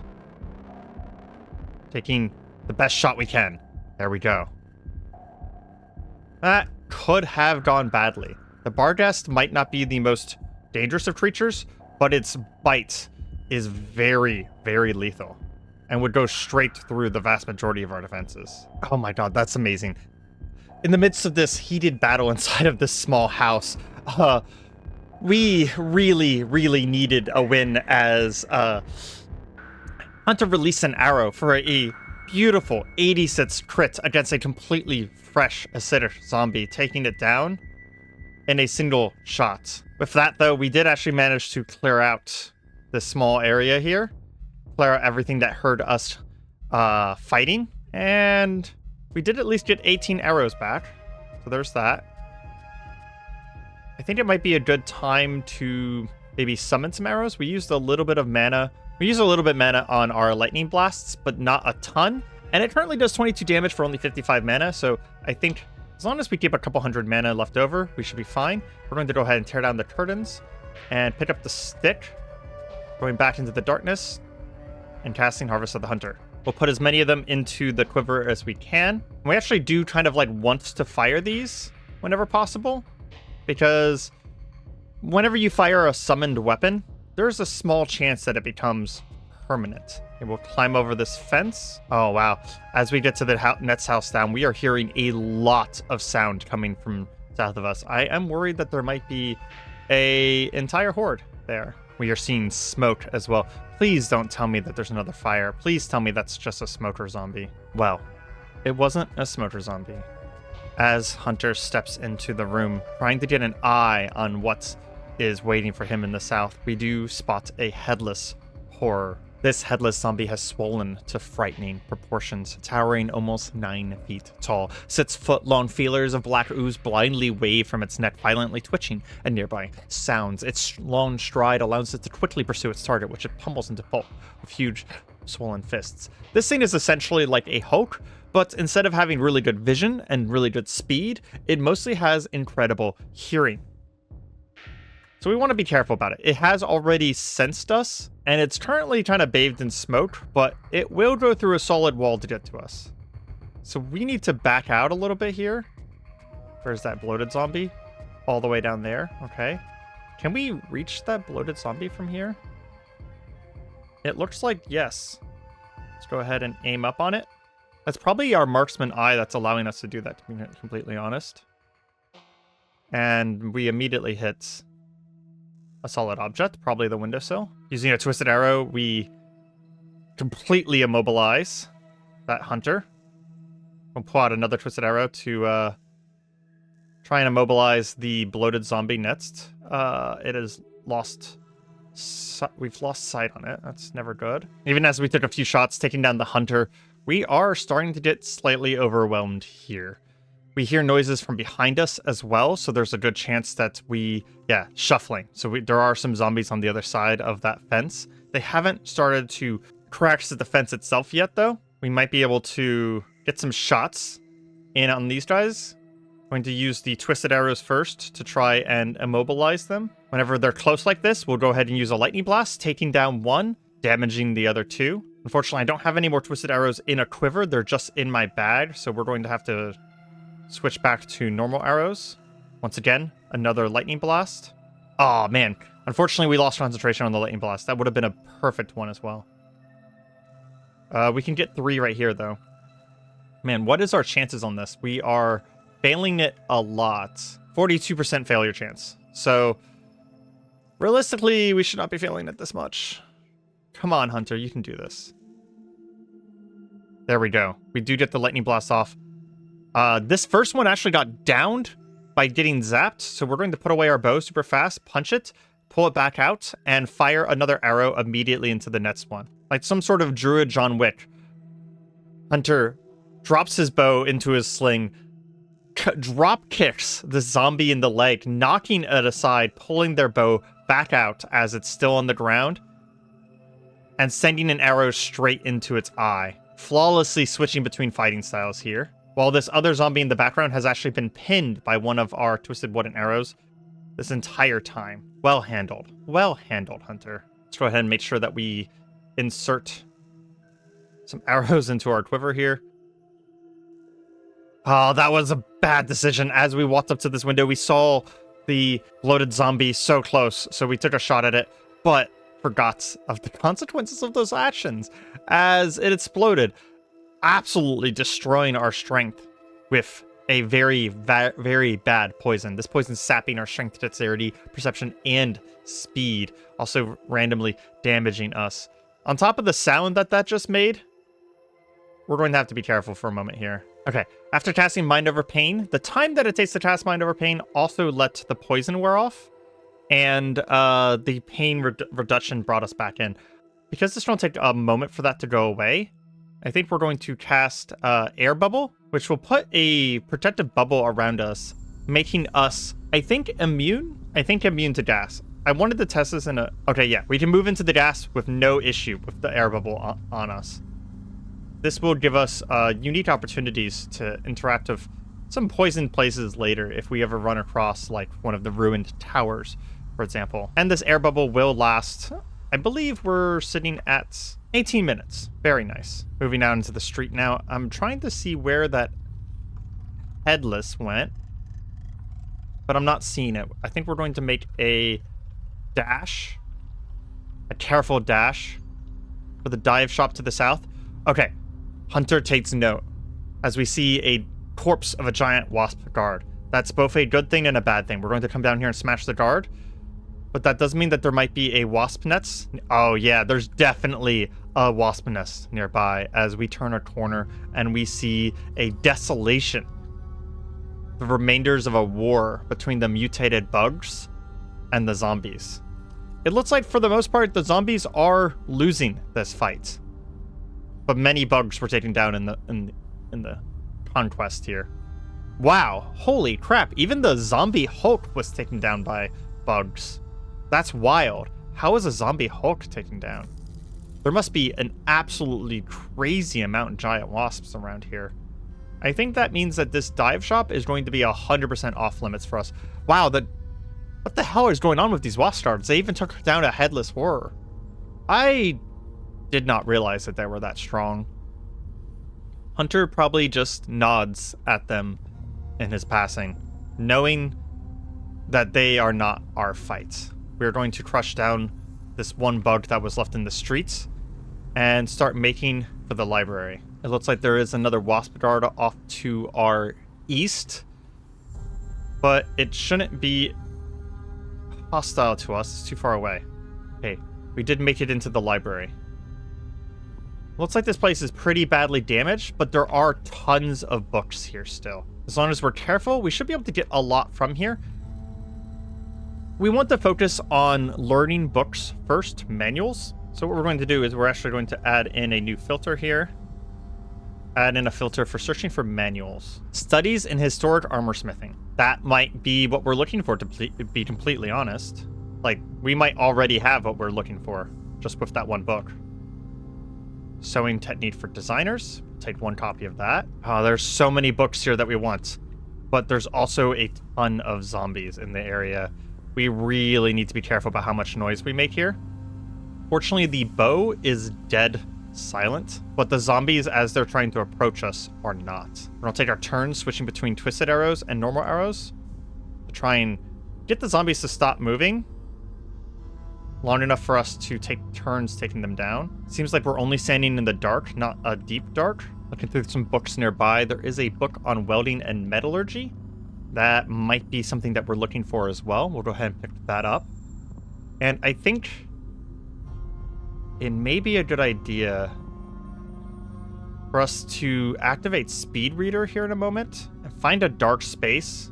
Taking the best shot we can. There we go. That could have gone badly. The Barghest might not be the most dangerous of creatures, but its bite is very, very lethal and would go straight through the vast majority of our defenses. Oh my god, that's amazing. In the midst of this heated battle inside of this small house, we really, really needed a win as Hunter released an arrow for a beautiful 86 crit against a completely fresh acidic zombie, taking it down in a single shot. With that, though, we did actually manage to clear out this small area here, clear out everything that hurt us fighting, and we did at least get 18 arrows back. So there's that. I think it might be a good time to maybe summon some arrows. We used a little bit of mana. We used a little bit of mana on our lightning blasts, but not a ton. And it currently does 22 damage for only 55 mana. So I think as long as we keep a couple hundred mana left over, we should be fine. We're going to go ahead and tear down the curtains and pick up the stick, going back into the darkness and casting Harvest of the Hunter. We'll put as many of them into the quiver as we can. We actually do kind of like want to fire these whenever possible, because whenever you fire a summoned weapon, there's a small chance that it becomes permanent. And we'll climb over this fence. Oh, wow. As we get to the next house down, we are hearing a lot of sound coming from south of us. I am worried that there might be an entire horde there. We are seeing smoke as well. Please don't tell me that there's another fire. Please tell me that's just a smoker zombie. Well, it wasn't a smoker zombie. As Hunter steps into the room, trying to get an eye on what is waiting for him in the south, we do spot a headless horror. This headless zombie has swollen to frightening proportions, towering almost 9 feet tall. 6-foot-long feelers of black ooze blindly wave from its neck, violently twitching at nearby sounds. Its long stride allows it to quickly pursue its target, which it pummels into pulp with huge, swollen fists. This thing is essentially like a Hulk, but instead of having really good vision and really good speed, it mostly has incredible hearing. So we want to be careful about it. It has already sensed us, and it's currently kind of bathed in smoke, but it will go through a solid wall to get to us. So we need to back out a little bit here. Where's that bloated zombie? All the way down there. Okay. Can we reach that bloated zombie from here? It looks like yes. Let's go ahead and aim up on it. That's probably our marksman eye that's allowing us to do that, to be completely honest. And we immediately hit a solid object, probably the windowsill. Using a twisted arrow, we completely immobilize that hunter. We'll pull out another twisted arrow to try and immobilize the bloated zombie next. It has lost... We've lost sight on it. That's never good. Even as we took a few shots taking down the hunter, we are starting to get slightly overwhelmed here. We hear noises from behind us as well, so there's a good chance that shuffling. So there are some zombies on the other side of that fence. They haven't started to crack the fence itself yet, though. We might be able to get some shots in on these guys. Going to use the twisted arrows first to try and immobilize them. Whenever they're close like this, we'll go ahead and use a lightning blast, taking down one, damaging the other two. Unfortunately, I don't have any more twisted arrows in a quiver. They're just in my bag, so we're going to have to switch back to normal arrows. Once again, another lightning blast. Oh, man. Unfortunately, we lost concentration on the lightning blast. That would have been a perfect one as well. We can get 3 right here, though. Man, what is our chances on this? We are failing it a lot. 42% failure chance. So, realistically, we should not be failing it this much. Come on, Hunter. You can do this. There we go. We do get the lightning blast off. This first one actually got downed by getting zapped, so we're going to put away our bow super fast, punch it, pull it back out, and fire another arrow immediately into the next one. Like some sort of Druid John Wick. Hunter drops his bow into his sling, drop kicks the zombie in the leg, knocking it aside, pulling their bow back out as it's still on the ground, and sending an arrow straight into its eye, flawlessly switching between fighting styles here. While this other zombie in the background has actually been pinned by one of our twisted wooden arrows this entire time. Well handled. Well handled, Hunter. Let's go ahead and make sure that we insert some arrows into our quiver here. Oh, that was a bad decision. As we walked up to this window, we saw the bloated zombie so close, so we took a shot at it. but forgot of the consequences of those actions as it exploded, absolutely destroying our strength with a very, very bad poison. This poison sapping our strength, dexterity, perception, and speed, also randomly damaging us. On top of the sound that just made, we're going to have to be careful for a moment here. Okay, after casting Mind Over Pain, the time that it takes to cast Mind Over Pain also let the poison wear off, and the pain reduction brought us back in. Because this will take a moment for that to go away, I think we're going to cast Air Bubble, which will put a protective bubble around us, making us, I think, immune to gas. I wanted to test this in a... Okay, yeah, we can move into the gas with no issue with the air bubble on us. This will give us unique opportunities to interact with some poisoned places later if we ever run across, like, one of the ruined towers, for example. And this air bubble will last, I believe we're sitting at 18 minutes. Very nice. Moving out into the street now. I'm trying to see where that headless went, but I'm not seeing it. I think we're going to make a dash, a careful dash for the dive shop to the south. Okay, Hunter takes note as we see a corpse of a giant wasp guard. That's both a good thing and a bad thing. We're going to come down here and smash the guard, but that does mean that there might be a wasp nest. Oh yeah, there's definitely a wasp nest nearby as we turn a corner and we see a desolation. The remainders of a war between the mutated bugs and the zombies. It looks like for the most part the zombies are losing this fight, but many bugs were taken down in the conquest here. Wow, holy crap, even the zombie Hulk was taken down by bugs. That's wild. How is a zombie Hulk taken down? There must be an absolutely crazy amount of giant wasps around here. I think that means that this dive shop is going to be 100% off limits for us. Wow, what the hell is going on with these wasp guards? They even took down a headless horror. I did not realize that they were that strong. Hunter probably just nods at them in his passing, knowing that they are not our fight. We're going to crush down this one bug that was left in the streets and start making for the library. It looks like there is another wasp guard off to our east, but it shouldn't be hostile to us. It's too far away. Okay, we did make it into the library. Looks like this place is pretty badly damaged, but there are tons of books here still. As long as we're careful, we should be able to get a lot from here. We want to focus on learning books first, manuals. So what we're going to do is we're actually going to add in a new filter here. Add in a filter for searching for manuals. Studies in historic armor smithing. That might be what we're looking for, to be completely honest. Like, we might already have what we're looking for just with that one book. Sewing technique for designers. Take one copy of that. There's so many books here that we want, but there's also a ton of zombies in the area. We really need to be careful about how much noise we make here. Fortunately, the bow is dead silent, but the zombies, as they're trying to approach us, are not. We're gonna take our turns switching between twisted arrows and normal arrows to try and get the zombies to stop moving long enough for us to take turns taking them down. Seems like we're only standing in the dark, not a deep dark. Looking through some books nearby, there is a book on welding and metallurgy. That might be something that we're looking for as well. We'll go ahead and pick that up. And I think it may be a good idea for us to activate Speed Reader here in a moment and find a dark space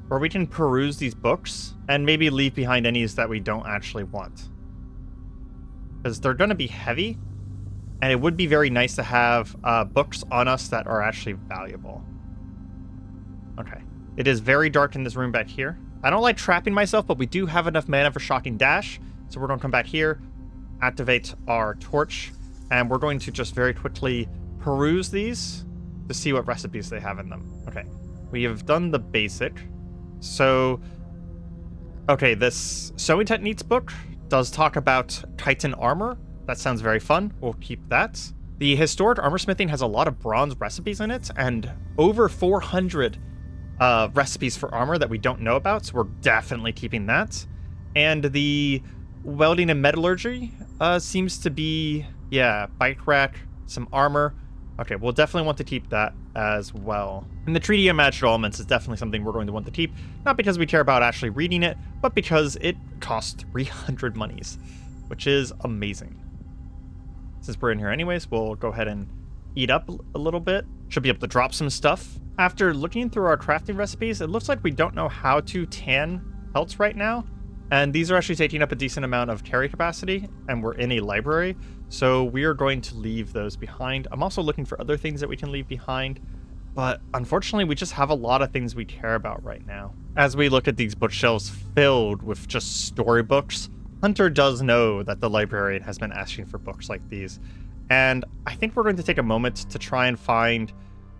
where we can peruse these books and maybe leave behind any that we don't actually want. Because they're going to be heavy, and it would be very nice to have books on us that are actually valuable. Okay. It is very dark in this room back here. I don't like trapping myself, but we do have enough mana for Shocking Dash. So we're going to come back here, activate our torch, and we're going to just very quickly peruse these to see what recipes they have in them. Okay. We have done the basic. So, okay, this Sewing Techniques book does talk about Titan armor. That sounds very fun. We'll keep that. The Historic Armor Smithing has a lot of bronze recipes in it, and over 400 recipes for armor that we don't know about, so we're definitely keeping that. And the welding and metallurgy seems to be, yeah, bike rack, some armor. Okay, we'll definitely want to keep that as well. And the treaty of magical elements is definitely something we're going to want to keep, not because we care about actually reading it, but because it costs 300 monies, which is amazing. Since we're in here anyways, we'll go ahead and eat up a little bit. Should be able to drop some stuff. After looking through our crafting recipes, it looks like we don't know how to tan pelts right now. And these are actually taking up a decent amount of carry capacity, and we're in a library, so we are going to leave those behind. I'm also looking for other things that we can leave behind, but unfortunately we just have a lot of things we care about right now. As we look at these bookshelves filled with just storybooks, Hunter does know that the librarian has been asking for books like these, and I think we're going to take a moment to try and find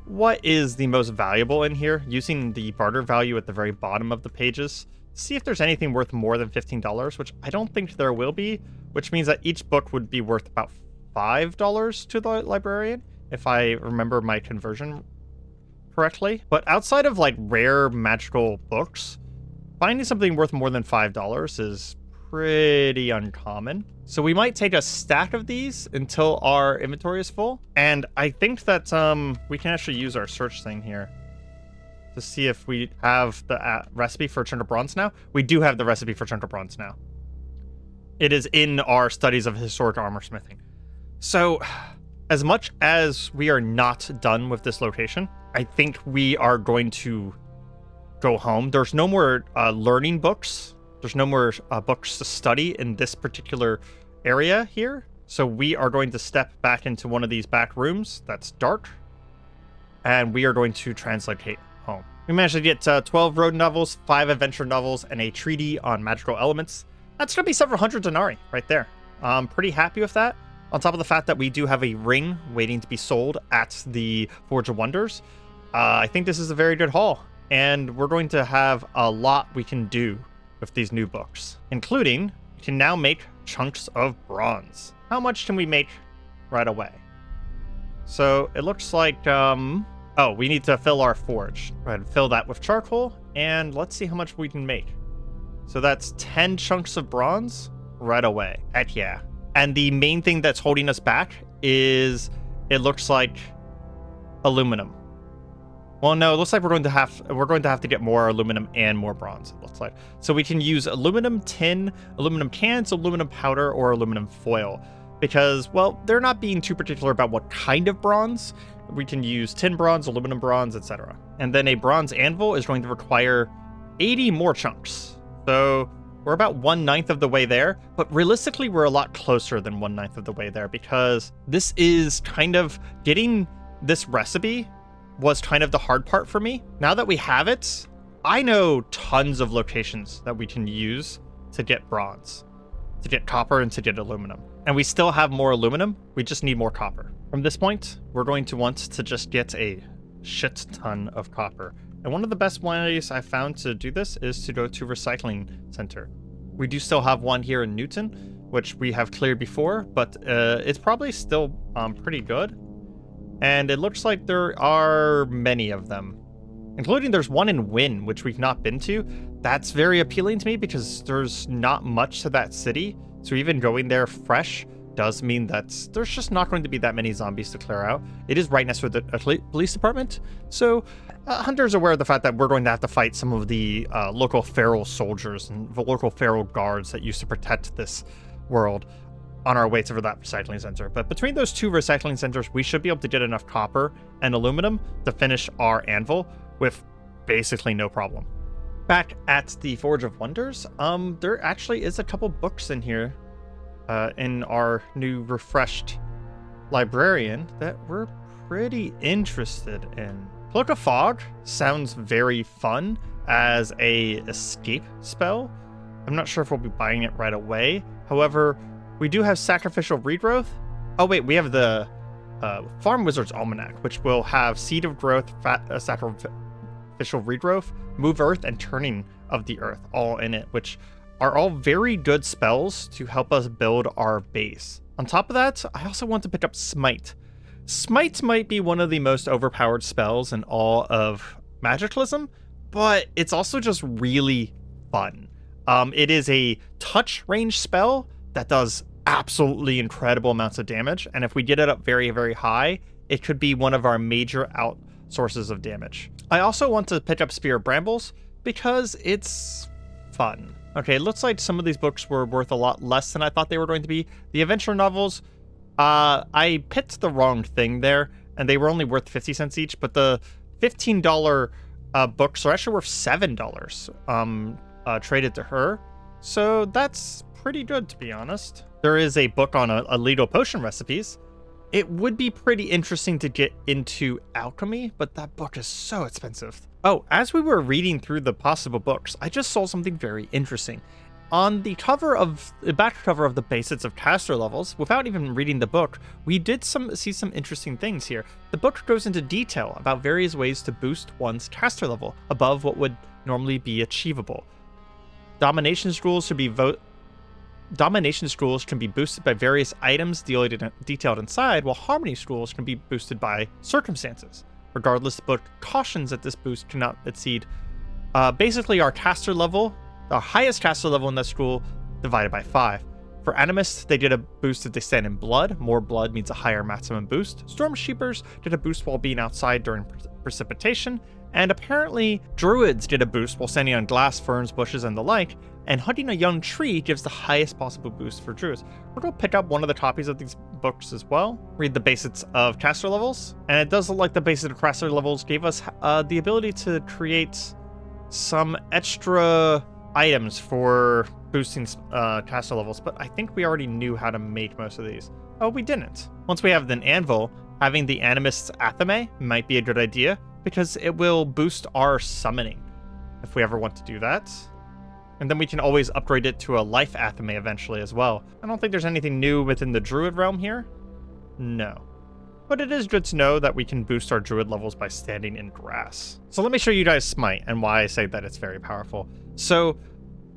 what is the most valuable in here, using the barter value at the very bottom of the pages. See if there's anything worth more than $15, which I don't think there will be, which means that each book would be worth about $5 to the librarian, if I remember my conversion correctly. But outside of like rare magical books, finding something worth more than $5 is pretty uncommon. So we might take a stack of these until our inventory is full. And I think that we can actually use our search thing here to see if we have the recipe for chunk of bronze now. We do have the recipe for chunk of bronze now. It is in our studies of historic armor smithing. So, as much as we are not done with this location, I think we are going to go home. There's no more learning books. There's no more books to study in this particular area here. So we are going to step back into one of these back rooms that's dark, and we are going to translocate home. We managed to get 12 road novels, 5 adventure novels, and a treaty on magical elements. That's going to be several hundred denarii right there. I'm pretty happy with that. On top of the fact that we do have a ring waiting to be sold at the Forge of Wonders, I think this is a very good haul. And we're going to have a lot we can do with these new books, including we can now make chunks of bronze. How much can we make right away? So it looks like, oh, we need to fill our forge. Go ahead and fill that with charcoal, and let's see how much we can make. So that's 10 chunks of bronze right away. Heck yeah. And the main thing that's holding us back is, it looks like, aluminum. Well, no, it looks like we're going to have to get more aluminum and more bronze, it looks like. So we can use aluminum tin, aluminum cans, aluminum powder, or aluminum foil. Because, well, they're not being too particular about what kind of bronze. We can use tin bronze, aluminum bronze, etc. And then a bronze anvil is going to require 80 more chunks. So we're about 1/9 of the way there, but realistically we're a lot closer than 1/9 of the way there, because this is kind of getting this recipe was kind of the hard part for me. Now that we have it, I know tons of locations that we can use to get bronze, to get copper, and to get aluminum. And we still have more aluminum, we just need more copper. From this point, we're going to want to just get a shit ton of copper. And one of the best ways I found to do this is to go to Recycling Center. We do still have one here in Newton, which we have cleared before, but it's probably still pretty good. And it looks like there are many of them, including there's one in Wynn, which we've not been to. That's very appealing to me because there's not much to that city. So even going there fresh does mean that there's just not going to be that many zombies to clear out. It is right next to the police department. So Hunter's aware of the fact that we're going to have to fight some of the local feral soldiers and the local feral guards that used to protect this world on our way to that recycling center. But between those two recycling centers, we should be able to get enough copper and aluminum to finish our anvil with basically no problem. Back at the Forge of Wonders, there actually is a couple books in here in our new refreshed librarian that we're pretty interested in. Cloak of Fog sounds very fun as a escape spell. I'm not sure if we'll be buying it right away. However, we do have Sacrificial Regrowth. Oh wait, we have the Farm Wizard's Almanac, which will have Seed of Growth, Sacrificial Regrowth, Move Earth, and Turning of the Earth all in it, which are all very good spells to help us build our base. On top of that, I also want to pick up Smite. Smite might be one of the most overpowered spells in all of Magiclysm, but it's also just really fun. It is a touch range spell that does absolutely incredible amounts of damage, and if we get it up very, very high, it could be one of our major out sources of damage. I also want to pick up Spear of Brambles because it's fun. Okay, it looks like some of these books were worth a lot less than I thought they were going to be. The adventure novels, I picked the wrong thing there, and they were only worth 50 cents each, but the $15 books are actually worth $7 traded to her. So that's pretty good, to be honest. There is a book on illegal potion recipes. It would be pretty interesting to get into alchemy, but that book is so expensive. Oh, as we were reading through the possible books, I just saw something very interesting. On the back cover of the Basics of Caster Levels, without even reading the book, we did see some interesting things here. The book goes into detail about various ways to boost one's caster level above what would normally be achievable. Domination scrolls can be boosted by various items detailed inside, while harmony scrolls can be boosted by circumstances. Regardless, the book cautions that this boost cannot exceed basically our caster level, our highest caster level in that scroll, divided by 5. For animists, they did a boost if they stand in blood. More blood means a higher maximum boost. Stormsheepers did a boost while being outside during precipitation. And apparently, druids did a boost while standing on glass, ferns, bushes, and the like. And hunting a young tree gives the highest possible boost for druids. We're going to pick up one of the copies of these books as well. Read the Basics of Caster Levels. And it does look like the Basics of Caster Levels gave us the ability to create some extra items for boosting caster levels, but I think we already knew how to make most of these. Oh, we didn't. Once we have an anvil, having the animist's epitome might be a good idea, because it will boost our summoning, if we ever want to do that. And then we can always upgrade it to a life epitome eventually as well. I don't think there's anything new within the druid realm here. No. But it is good to know that we can boost our druid levels by standing in grass. So let me show you guys Smite and why I say that it's very powerful. So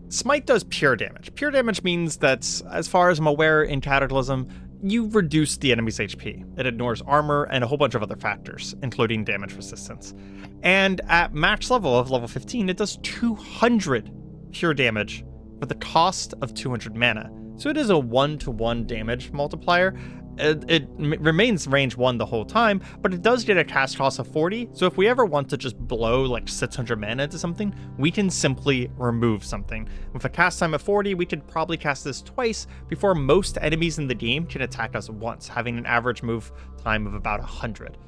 Smite does pure damage. Pure damage means that, as far as I'm aware, in Cataclysm, you reduce the enemy's HP. It ignores armor and a whole bunch of other factors, including damage resistance. And at max level of level 15, it does 200 pure damage for the cost of 200 mana. So it is a 1-to-1 damage multiplier. It remains range 1 the whole time, but it does get a cast cost of 40, so if we ever want to just blow like 600 mana into something, we can simply remove something. With a cast time of 40, we could probably cast this twice before most enemies in the game can attack us once, having an average move time of about 100.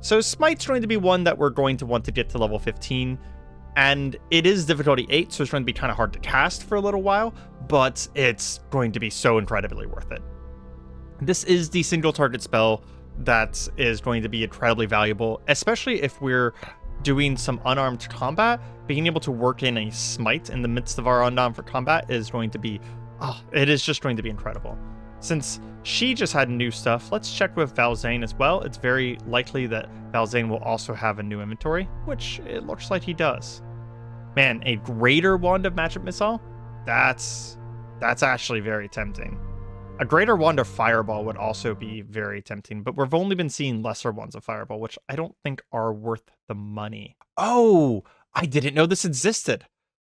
So Smite's going to be one that we're going to want to get to level 15, and it is difficulty 8, so it's going to be kind of hard to cast for a little while, but it's going to be so incredibly worth it. This is the single target spell that is going to be incredibly valuable, especially if we're doing some unarmed combat. Being able to work in a smite in the midst of our unarmed combat is going to be, it is just going to be incredible. Since she just had new stuff, let's check with Valzane as well. It's very likely that Valzane will also have a new inventory, which it looks like he does. Man, a greater wand of magic missile? That's actually very tempting. A greater wand of fireball would also be very tempting, but we've only been seeing lesser ones of fireball, which I don't think are worth the money. Oh, I didn't know this existed.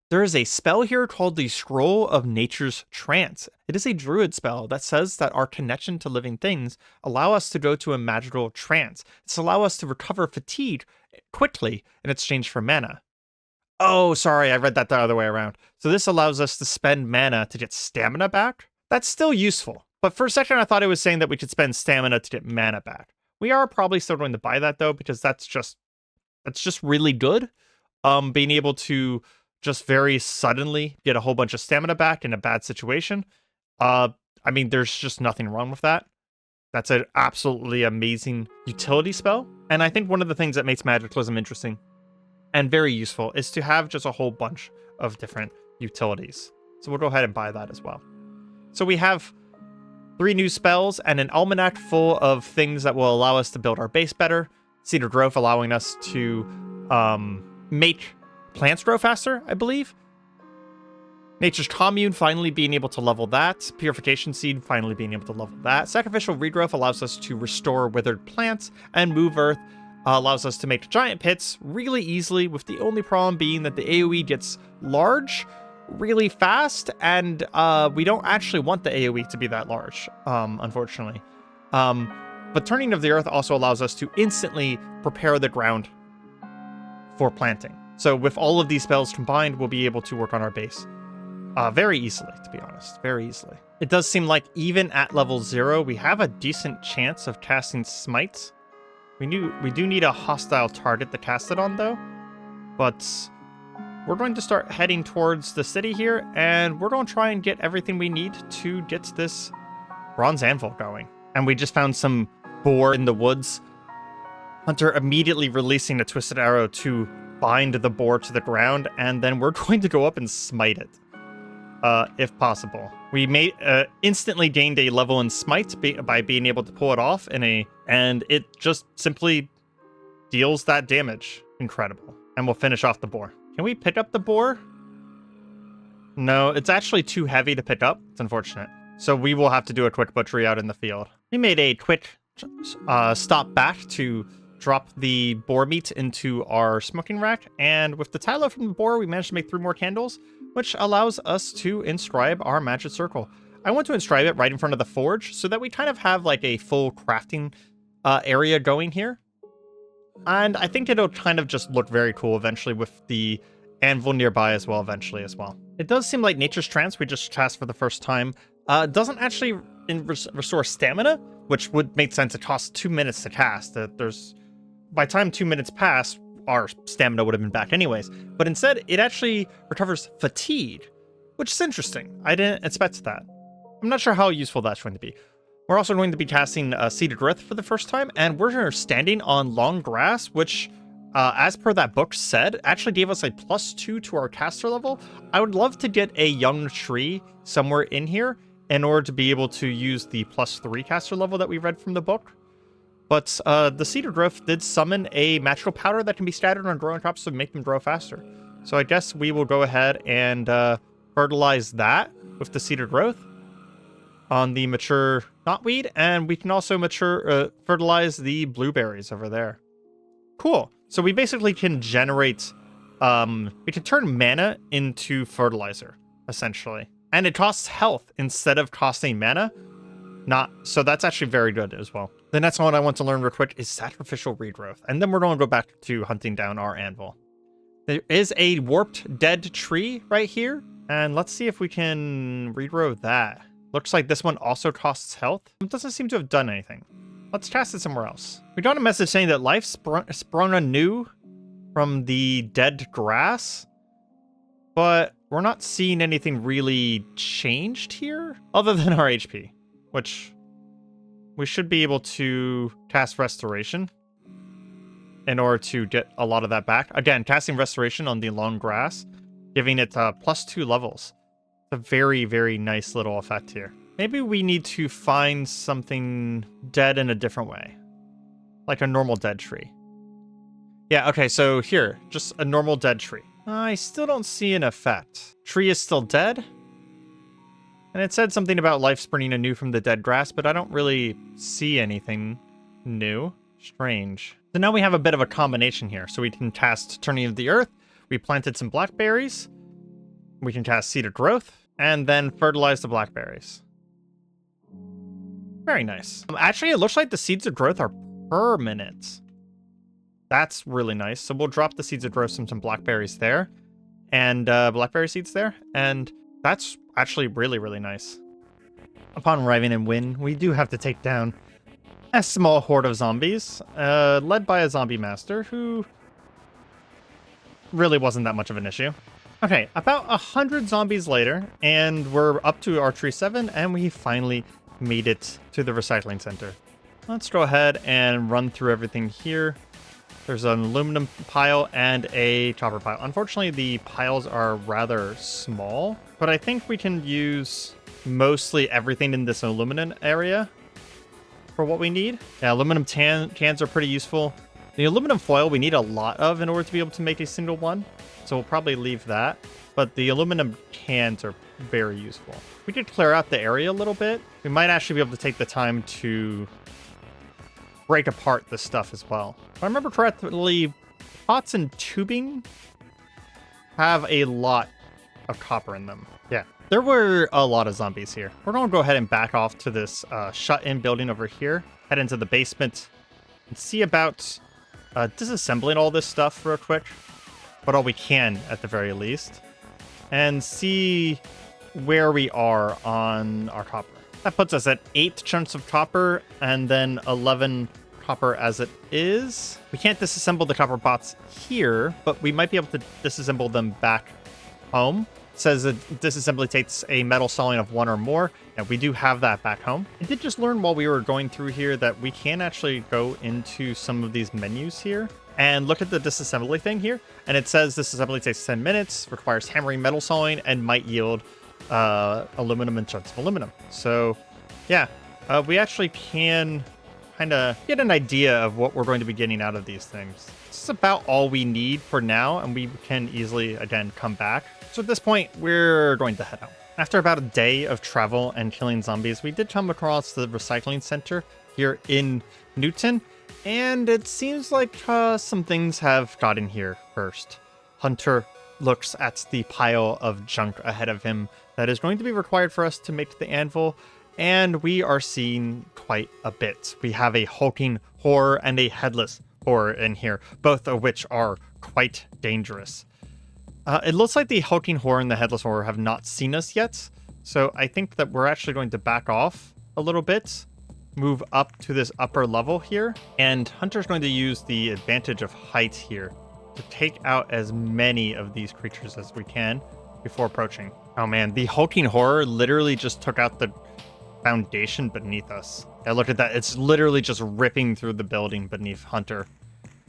There is a spell here called the Scroll of Nature's Trance. It is a druid spell that says that our connection to living things allow us to go to a magical trance. It's allow us to recover fatigue quickly in exchange for mana. Oh, sorry, I read that the other way around. So this allows us to spend mana to get stamina back? That's still useful, but for a second I thought it was saying that we could spend stamina to get mana back. We are probably still going to buy that though, because that's just really good. Being able to just very suddenly get a whole bunch of stamina back in a bad situation. I mean, there's just nothing wrong with that. That's an absolutely amazing utility spell. And I think one of the things that makes Magiclysm interesting and very useful is to have just a whole bunch of different utilities. So we'll go ahead and buy that as well. So we have 3 new spells and an almanac full of things that will allow us to build our base better. Cedar Growth allowing us to make plants grow faster, I believe. Nature's Commune finally being able to level that. Purification Seed finally being able to level that. Sacrificial Regrowth allows us to restore withered plants, and Move Earth allows us to make giant pits really easily, with the only problem being that the AoE gets large really fast, and we don't actually want the AoE to be that large, unfortunately. But Turning of the Earth also allows us to instantly prepare the ground for planting. So with all of these spells combined, we'll be able to work on our base very easily, to be honest, very easily. It does seem like even at level 0, we have a decent chance of casting smites. We do need a hostile target to cast it on, though. But we're going to start heading towards the city here, and we're going to try and get everything we need to get this bronze anvil going. And we just found some boar in the woods. Hunter immediately releasing a twisted arrow to bind the boar to the ground, and then we're going to go up and smite it, if possible. We instantly gained a level in smite by being able to pull it off and it just simply deals that damage. Incredible. And we'll finish off the boar. Can we pick up the boar? No, it's actually too heavy to pick up. It's unfortunate. So we will have to do a quick butchery out in the field. We made a quick stop back to drop the boar meat into our smoking rack, and with the tallow from the boar, we managed to make 3 more candles, which allows us to inscribe our magic circle. I want to inscribe it right in front of the forge so that we kind of have like a full crafting area going here. And I think it'll kind of just look very cool eventually with the anvil nearby as well eventually as well. It does seem like Nature's Trance we just cast for the first time doesn't actually restore stamina, which would make sense. It costs 2 minutes to cast. By the time 2 minutes pass, our stamina would have been back anyways. But instead, it actually recovers fatigue, which is interesting. I didn't expect that. I'm not sure how useful that's going to be. We're also going to be casting Seeded Earth for the first time, and we're standing on long grass, which, as per that book said, actually gave us a +2 to our caster level. I would love to get a young tree somewhere in here in order to be able to use the +3 caster level that we read from the book. But the Seeded Earth did summon a magical powder that can be scattered on growing crops to make them grow faster. So I guess we will go ahead and fertilize that with the Seeded Earth on the mature knotweed, and we can also fertilize the blueberries over there. Cool. So we basically can generate, we can turn mana into fertilizer, essentially. And it costs health instead of costing mana. So that's actually very good as well. The next one I want to learn real quick is Sacrificial Regrowth, and then we're going to go back to hunting down our anvil. There is a warped dead tree right here, and let's see if we can regrow that. Looks like this one also costs health. It doesn't seem to have done anything. Let's cast it somewhere else. We got a message saying that life sprung anew from the dead grass, but we're not seeing anything really changed here other than our HP, which we should be able to cast Restoration in order to get a lot of that back. Again, casting Restoration on the long grass, giving it +2 levels. It's a very, very nice little effect here. Maybe we need to find something dead in a different way, like a normal dead tree. Yeah, okay, so here, just a normal dead tree. I still don't see an effect. Tree is still dead. And it said something about life springing anew from the dead grass, but I don't really see anything new. Strange. So now we have a bit of a combination here. So we can cast Turning of the Earth. We planted some blackberries. We can cast Seeded Growth, and then fertilize the blackberries. Very nice. Actually, it looks like the Seeds of Growth are permanent. That's really nice. So we'll drop the Seeds of Growth from some blackberries there, and blackberry seeds there, and that's actually really, really nice. Upon arriving in Wynn, we do have to take down a small horde of zombies, led by a zombie master who really wasn't that much of an issue. Okay, about 100 zombies later, and we're up to Archery 7, and we finally made it to the recycling center. Let's go ahead and run through everything here. There's an aluminum pile and a chopper pile. Unfortunately, the piles are rather small, but I think we can use mostly everything in this aluminum area for what we need. Yeah, aluminum cans are pretty useful. The aluminum foil we need a lot of in order to be able to make a single one, so we'll probably leave that. But the aluminum cans are very useful. We could clear out the area a little bit. We might actually be able to take the time to break apart this stuff as well. If I remember correctly, pots and tubing have a lot of copper in them. Yeah, there were a lot of zombies here. We're going to go ahead and back off to this shut-in building over here, head into the basement, and see about disassembling all this stuff real quick, but all we can at the very least, and see where we are on our copper. That puts us at 8 chunks of copper and then 11 copper as it is. We can't disassemble the copper pots here, but we might be able to disassemble them back home. It says that disassembly takes a metal sawing of 1 or more, and we do have that back home. I did just learn while we were going through here that we can actually go into some of these menus here and look at the disassembly thing here, and it says disassembly takes 10 minutes, requires hammering, metal sawing, and might yield aluminum and chunks of aluminum. So yeah, we actually can kind of get an idea of what we're going to be getting out of these things. This is about all we need for now, and we can easily, again, come back. So at this point, we're going to head out. After about a day of travel and killing zombies, we did come across the recycling center here in Newton, and it seems like some things have gotten here first. Hunter looks at the pile of junk ahead of him that is going to be required for us to make the anvil, and we are seeing quite a bit. We have a hulking horror and a headless horror in here, both of which are quite dangerous. It looks like the hulking horror and the headless horror have not seen us yet, so I think that we're actually going to back off a little bit, move up to this upper level here, and Hunter's going to use the advantage of height here to take out as many of these creatures as we can before approaching. Oh man, the hulking horror literally just took out the foundation beneath us. Yeah, look at that. It's literally just ripping through the building beneath Hunter.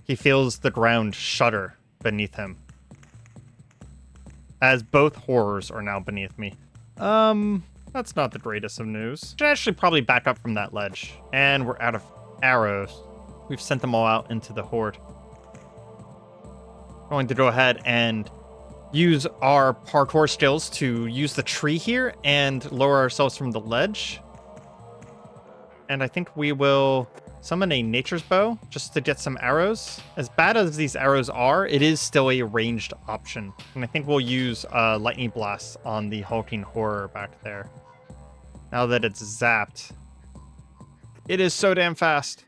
He feels the ground shudder beneath him, as both horrors are now beneath me. That's not the greatest of news. Should actually probably back up from that ledge. And we're out of arrows. We've sent them all out into the horde. Going to go ahead and use our parkour skills to use the tree here and lower ourselves from the ledge. And I think we will summon a nature's bow just to get some arrows. As bad as these arrows are, it is still a ranged option. And I think we'll use lightning blast on the hulking horror back there. Now that it's zapped. It is so damn fast.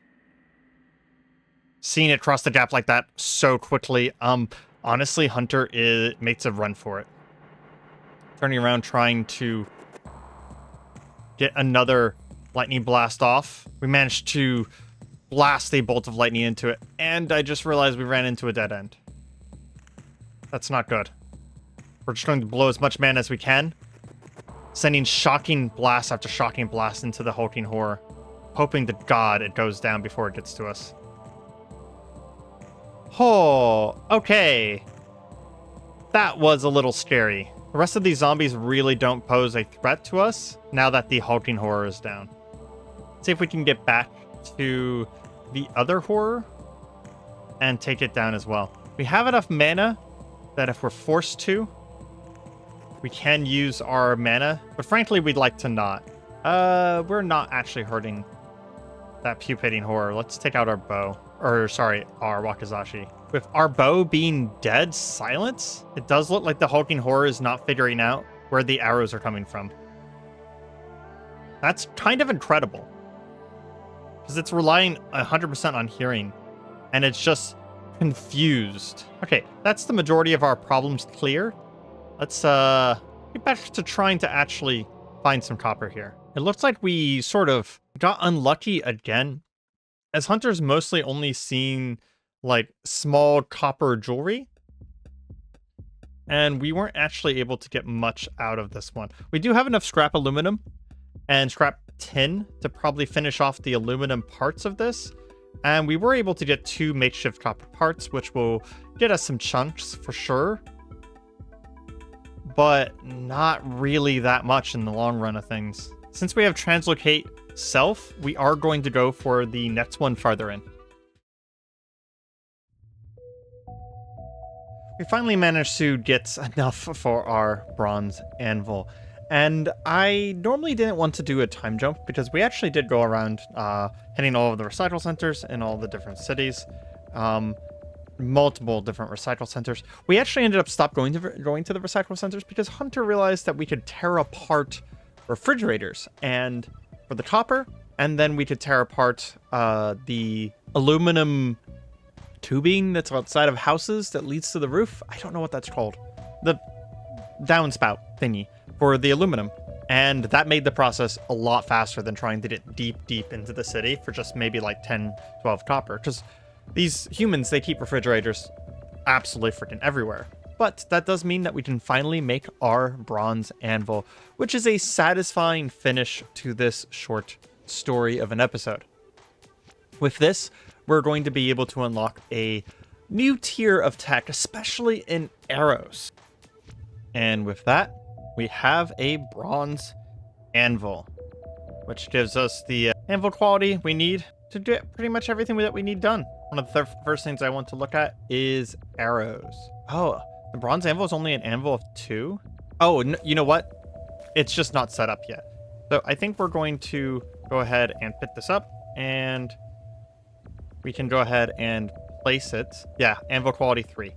Seeing it cross the gap like that so quickly, honestly, Hunter makes a run for it. Turning around, trying to get another lightning blast off. We managed to blast a bolt of lightning into it, and I just realized we ran into a dead end. That's not good. We're just going to blow as much mana as we can, sending shocking blast after shocking blast into the hulking horror, hoping to God it goes down before it gets to us. Oh, okay. That was a little scary. The rest of these zombies really don't pose a threat to us now that the hulking horror is down. Let's see if we can get back to the other horror and take it down as well. We have enough mana that if we're forced to, we can use our mana, but frankly, we'd like to not. We're not actually hurting that pupating horror. Let's take out our bow. Or, sorry, our wakizashi. With our bow being dead silence, it does look like the hulking horror is not figuring out where the arrows are coming from. That's kind of incredible. Because it's relying 100% on hearing, and it's just confused. Okay, that's the majority of our problems clear. Let's get back to trying to actually find some copper here. It looks like we sort of got unlucky again, as Hunter's mostly only seen like small copper jewelry, and we weren't actually able to get much out of this one. We do have enough scrap aluminum and scrap tin to probably finish off the aluminum parts of this, and we were able to get 2 makeshift copper parts, which will get us some chunks for sure, but not really that much in the long run of things. Since we have translocate self, we are going to go for the next one farther in. We finally managed to get enough for our bronze anvil, and I normally didn't want to do a time jump because we actually did go around hitting all of the recycle centers in all the different cities, multiple different recycle centers. We actually ended up going to the recycle centers because Hunter realized that we could tear apart refrigerators and for the copper, and then we could tear apart the aluminum tubing that's outside of houses that leads to the roof. I don't know what that's called. The downspout thingy for the aluminum. And that made the process a lot faster than trying to get deep into the city for just maybe like 10, 12 copper. Because these humans, they keep refrigerators absolutely freaking everywhere. But that does mean that we can finally make our bronze anvil, which is a satisfying finish to this short story of an episode. With this, we're going to be able to unlock a new tier of tech, especially in arrows. And with that, we have a bronze anvil, which gives us the anvil quality we need to get pretty much everything that we need done. One of the first things I want to look at is arrows. Oh, the bronze anvil is only an anvil of 2? Oh, you know what? It's just not set up yet. So I think we're going to go ahead and pick this up, and we can go ahead and place it. Yeah, anvil quality 3.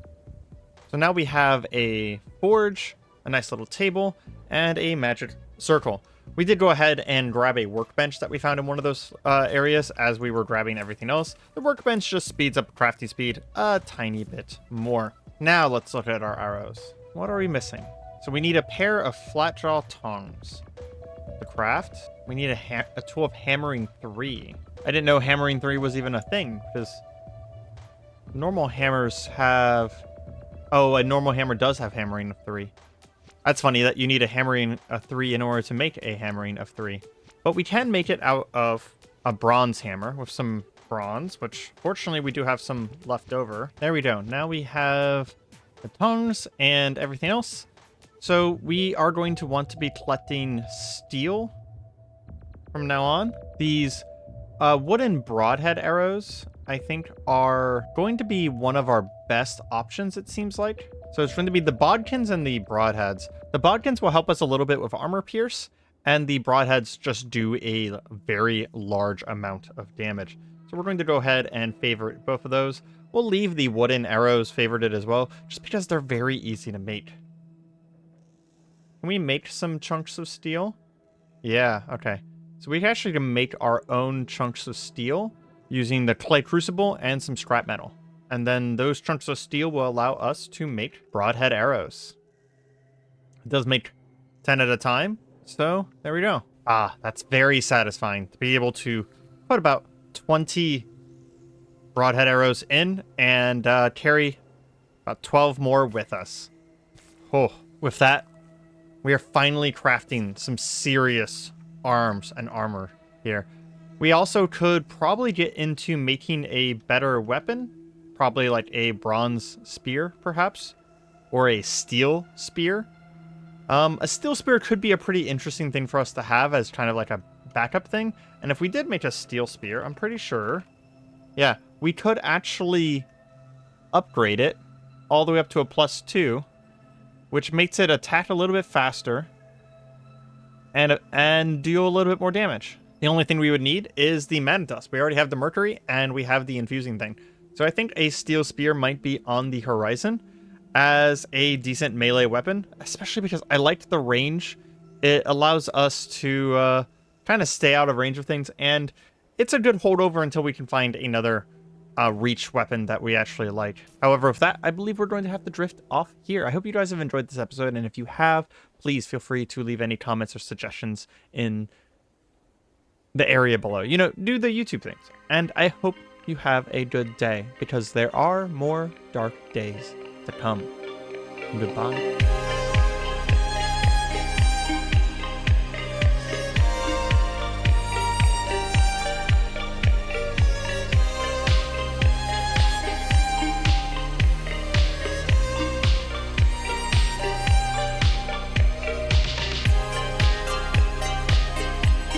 So now we have a forge, a nice little table, and a magic circle. We did go ahead and grab a workbench that we found in one of those areas as we were grabbing everything else. The workbench just speeds up crafting speed a tiny bit more. Now let's look at our arrows. What are we missing? So we need a pair of flat jaw tongs. To craft, we need a tool of hammering 3. I didn't know hammering 3 was even a thing, because normal hammers have... Oh, a normal hammer does have hammering of 3. That's funny that you need a hammering of 3 in order to make a hammering of 3. But we can make it out of a bronze hammer with some bronze, which fortunately we do have some left over. There we go. Now we have the tongs and everything else. So we are going to want to be collecting steel from now on. These wooden broadhead arrows, I think, are going to be one of our best options, it seems like. So it's going to be the bodkins and the broadheads. The bodkins will help us a little bit with armor pierce, and the broadheads just do a very large amount of damage. So we're going to go ahead and favorite both of those. We'll leave the wooden arrows favorited as well, just because they're very easy to make. Can we make some chunks of steel? Yeah, okay. So we actually can make our own chunks of steel using the clay crucible and some scrap metal. And then those chunks of steel will allow us to make broadhead arrows. It does make 10 at a time, so there we go. Ah, that's very satisfying to be able to put about 20 broadhead arrows in and carry about 12 more with us. Oh, with that, we are finally crafting some serious arms and armor here. We also could probably get into making a better weapon. Probably like a bronze spear, perhaps, or a steel spear. A steel spear could be a pretty interesting thing for us to have as kind of like a backup thing. And if we did make a steel spear, I'm pretty sure, yeah, we could actually upgrade it all the way up to a +2, which makes it attack a little bit faster and do a little bit more damage. The only thing we would need is the mana dust. We already have the mercury and we have the infusing thing. So I think a steel spear might be on the horizon as a decent melee weapon, especially because I liked the range. It allows us to kind of stay out of range of things, and it's a good holdover until we can find another reach weapon that we actually like. However, with that, I believe we're going to have to drift off here. I hope you guys have enjoyed this episode, and if you have, please feel free to leave any comments or suggestions in the area below. You know, do the YouTube things. And I hope you have a good day, because there are more dark days to come. Goodbye.